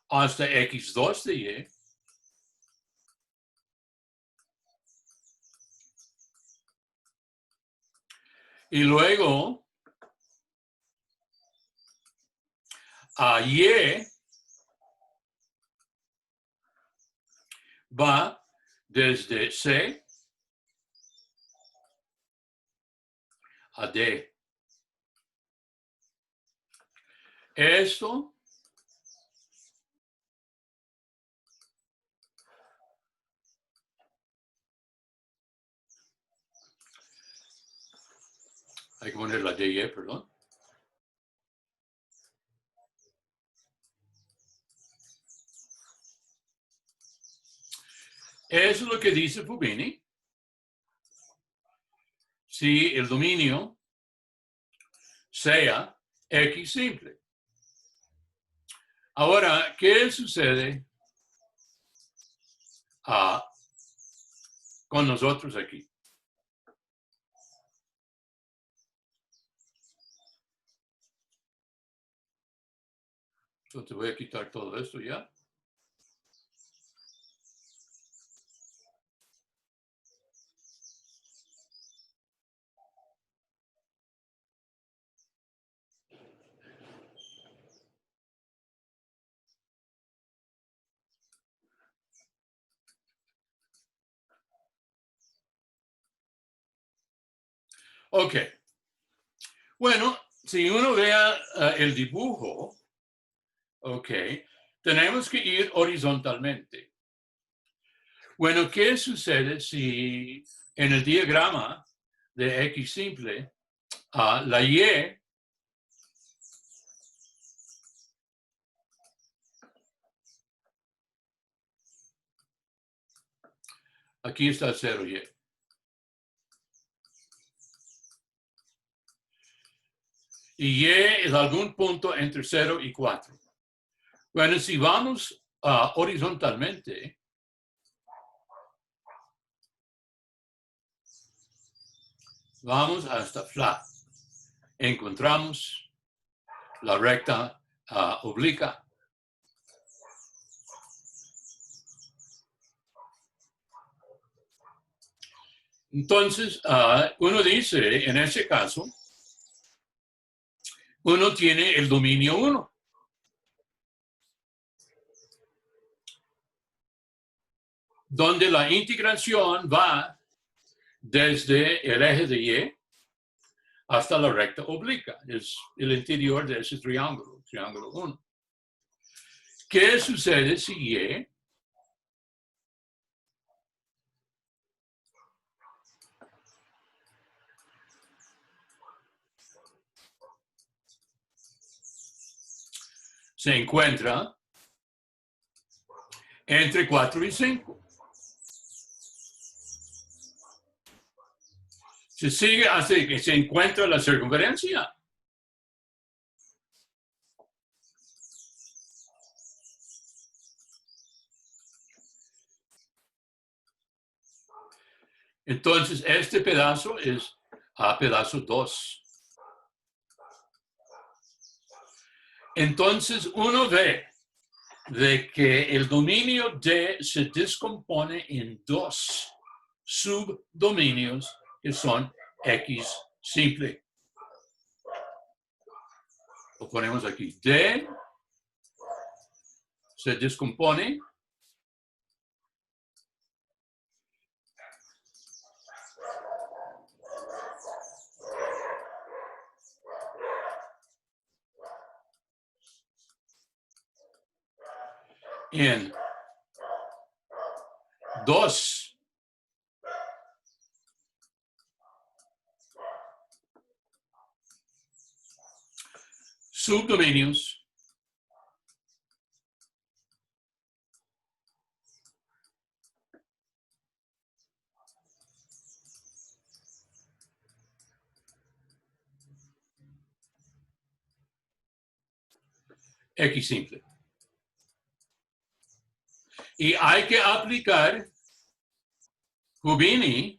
hasta x2 de y, y luego a y va desde c a d. Esto hay que poner la dy, perdón. Eso es lo que dice Fubini. Si el dominio sea X simple. Ahora, ¿qué sucede con nosotros aquí? Entonces voy a quitar todo esto ya. Ok. Bueno, si uno vea el dibujo, ok, tenemos que ir horizontalmente. Bueno, ¿qué sucede si en el diagrama de X simple, la Y aquí está 0Y. y y es algún punto entre 0 y 4. Bueno, si vamos horizontalmente, vamos hasta flat. Encontramos la recta obliqua. Entonces, uno dice, en ese caso, uno tiene el dominio 1. Donde la integración va desde el eje de Y hasta la recta obliqua. Es el interior de ese triángulo, triángulo 1. ¿Qué sucede si Y se encuentra entre 4 y 5? Se sigue hasta que se encuentra la circunferencia. Entonces, este pedazo es pedazo 2. Entonces, uno ve de que el dominio D se descompone en 2 subdominios que son X simple. Lo ponemos aquí. D se descompone en 2 subdominios X simple. Y hay que aplicar Houdini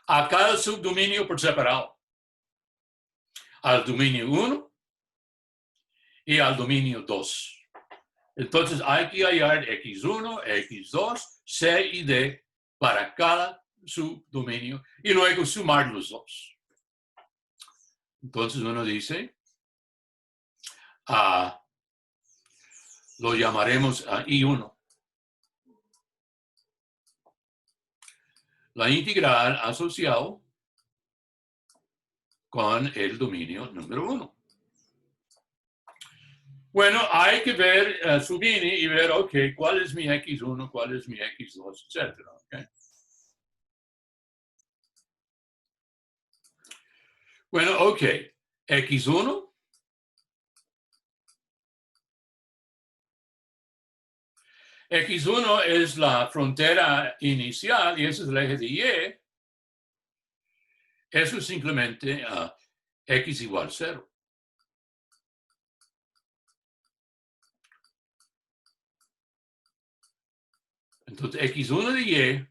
a cada subdominio por separado. Al dominio 1 y al dominio 2. Entonces hay que hallar X1, X2, C y D para cada subdominio y luego sumar los dos. Entonces uno dice, lo llamaremos I1. La integral asociado con el dominio número 1. Bueno, hay que ver Houdini y ver, ok, cuál es mi X1, cuál es mi X2, etcétera. Okay. Bueno, ok, X1 X1 es la frontera inicial y ese es el eje de Y. Eso es simplemente X igual 0. Entonces, X1 de Y,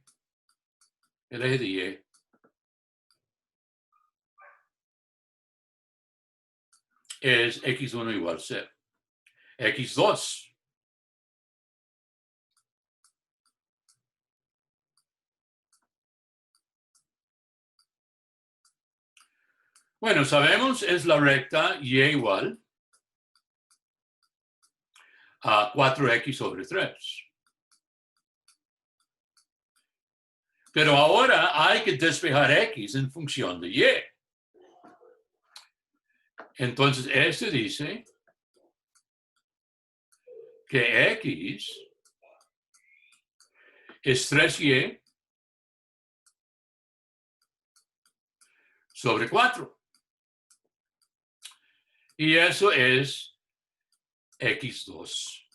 el eje de Y, es X1 igual 0. X2 bueno, sabemos es la recta Y igual a 4X sobre 3. Pero ahora hay que despejar X en función de Y. Entonces, este dice que X es 3Y sobre 4. Y eso es X2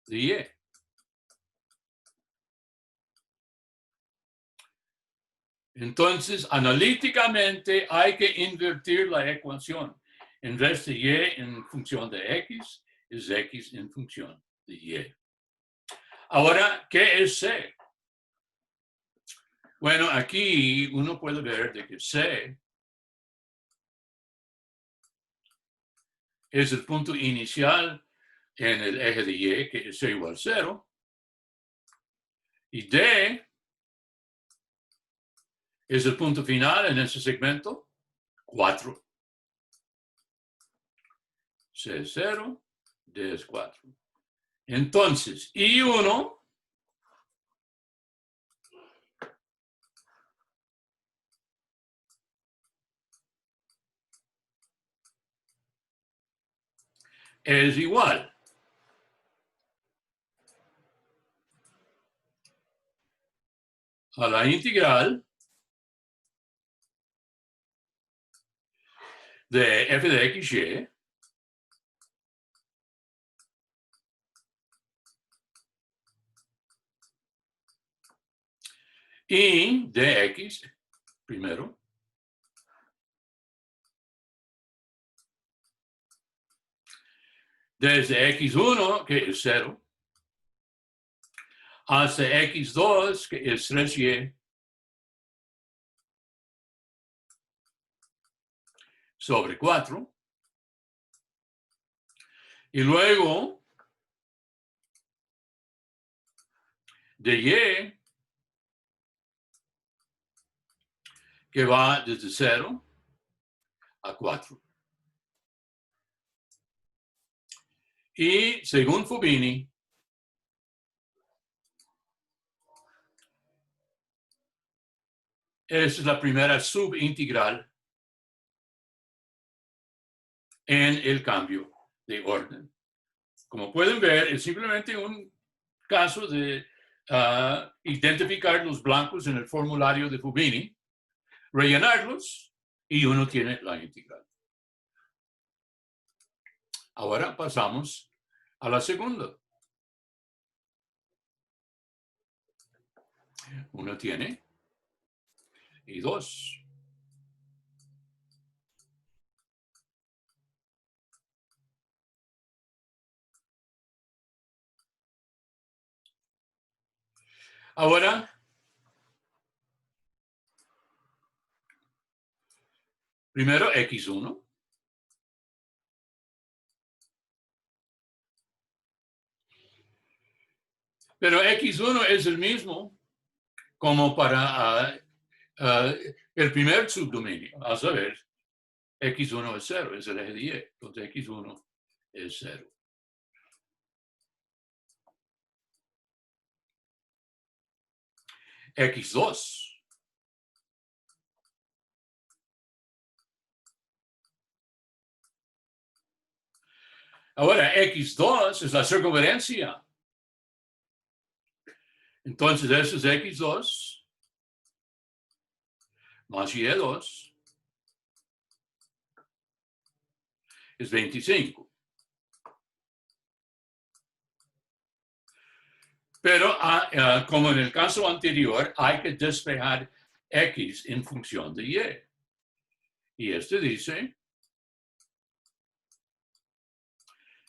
de Y. Entonces, analíticamente hay que invertir la ecuación. En vez de y en función de x, es x en función de y. Ahora, ¿qué es C? Bueno, aquí uno puede ver de que C es el punto inicial en el eje de y, que es C igual a 0. Y D es el punto final en ese segmento, 4. C es 0, D es 4. Entonces, I1 es igual a la integral de f de xy y de x primero desde x1, que es 0, hasta x2, que es 3y, sobre 4. Y luego de y, que va desde 0 a 4. Y según Fubini, es la primera subintegral en el cambio de orden. Como pueden ver, es simplemente un caso de identificar los blancos en el formulario de Fubini, rellenarlos y uno tiene la integral. Ahora pasamos a la segunda. Uno tiene y 2. Ahora, primero x1. Pero x1 es el mismo como para el primer subdominio. A saber, x1 es 0, es el eje de y. Entonces x1 es 0. x2. Ahora, x2 es la circunferencia. Entonces, eso es x2 más y2 es 25. Pero como en el caso anterior, hay que despejar x en función de y. Y este dice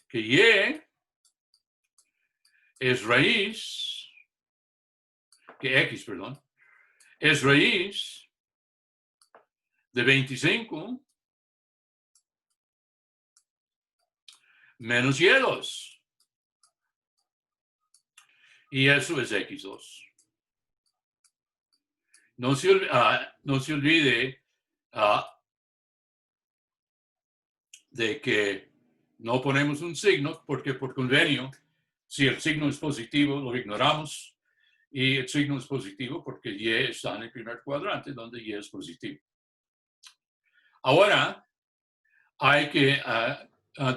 que y es raíz, que x, perdón, es raíz de 25 menos y2. Y eso es x2. No se olvide de que no ponemos un signo porque por convenio, si el signo es positivo, lo ignoramos. Y el signo es positivo porque y está en el primer cuadrante donde y es positivo. Ahora hay que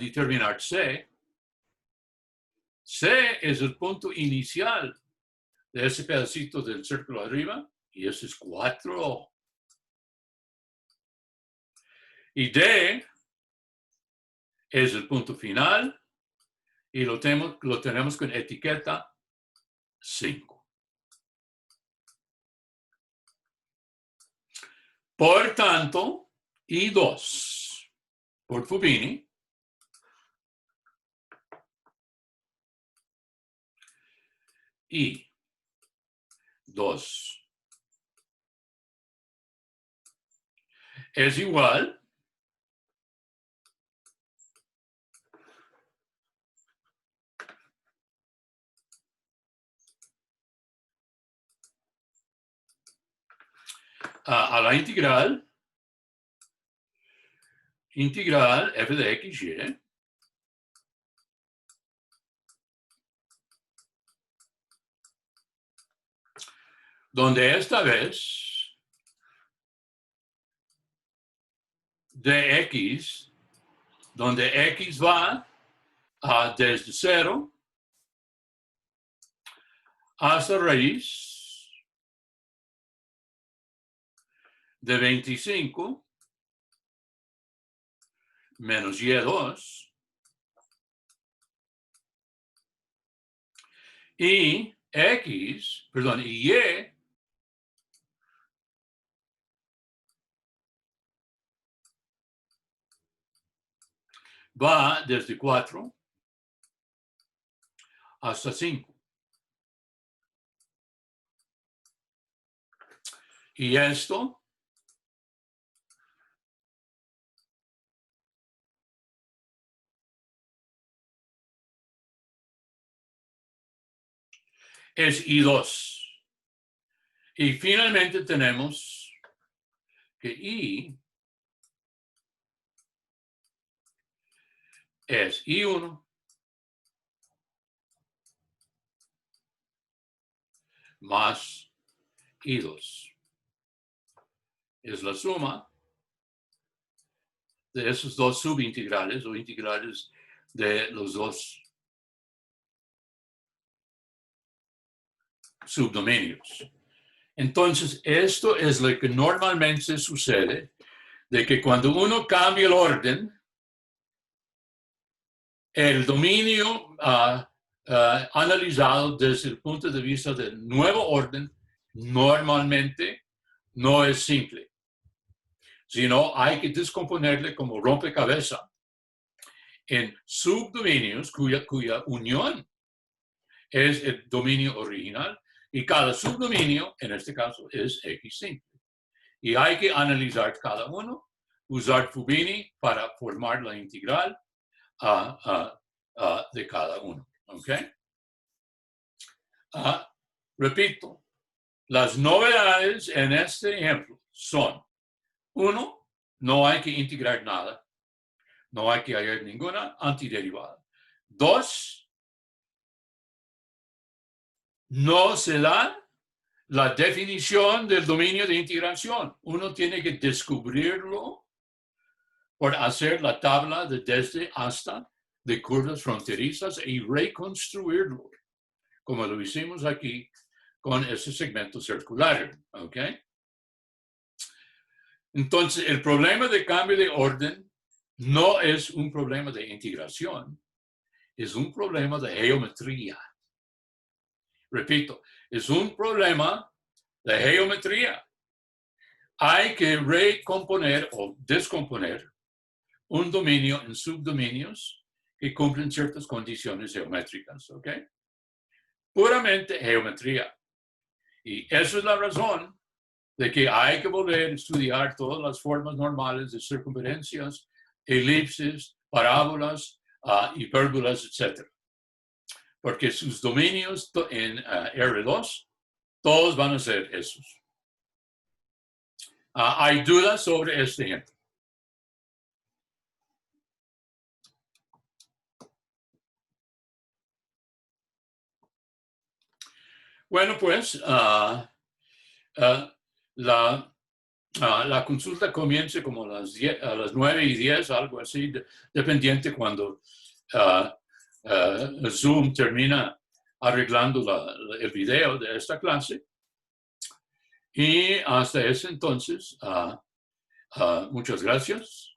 determinar C. C es el punto inicial de ese pedacito del círculo arriba y ese es 4. Y D es el punto final y lo tenemos con etiqueta 5. Por tanto, I2 por Fubini I2 es igual a la integral f de x, y, donde esta vez de x, donde x va desde 0 hasta raíz de 25 menos y2 y x, perdón, y va desde 4 hasta 5. Y esto es I2. Y finalmente tenemos que I es I1 más I2. Es la suma de esos dos subintegrales o integrales de los dos subdominios. Entonces, esto es lo que normalmente sucede, de que cuando uno cambia el orden, el dominio analizado desde el punto de vista del nuevo orden normalmente no es simple, sino hay que descomponerle como rompecabezas en subdominios cuya unión es el dominio original y cada subdominio, en este caso, es X simple. Y hay que analizar cada uno, usar Fubini para formar la integral de cada uno. ¿Ok? Repito, las novedades en este ejemplo son, uno, no hay que integrar nada. No hay que hallar ninguna antiderivada. Dos, no se da la definición del dominio de integración. Uno tiene que descubrirlo por hacer la tabla de desde hasta de curvas fronterizas y reconstruirlo, como lo hicimos aquí con ese segmento circular. ¿Ok? Entonces, el problema de cambio de orden no es un problema de integración, es un problema de geometría. Repito, es un problema de geometría. Hay que recomponer o descomponer un dominio en subdominios que cumplen ciertas condiciones geométricas, ¿ok? Puramente geometría. Y esa es la razón de que hay que volver a estudiar todas las formas normales de circunferencias, elipses, parábolas, hipérbolas, etc. Porque sus dominios en R2, todos van a ser esos. ¿Hay dudas sobre este ejemplo? Bueno, pues la consulta comienza como a las 9:10, algo así, dependiente cuando Zoom termina arreglando el video de esta clase. Y hasta ese entonces, muchas gracias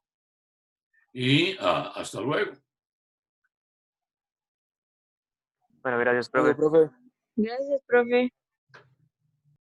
y hasta luego. Bueno, gracias, profe. Gracias, profe.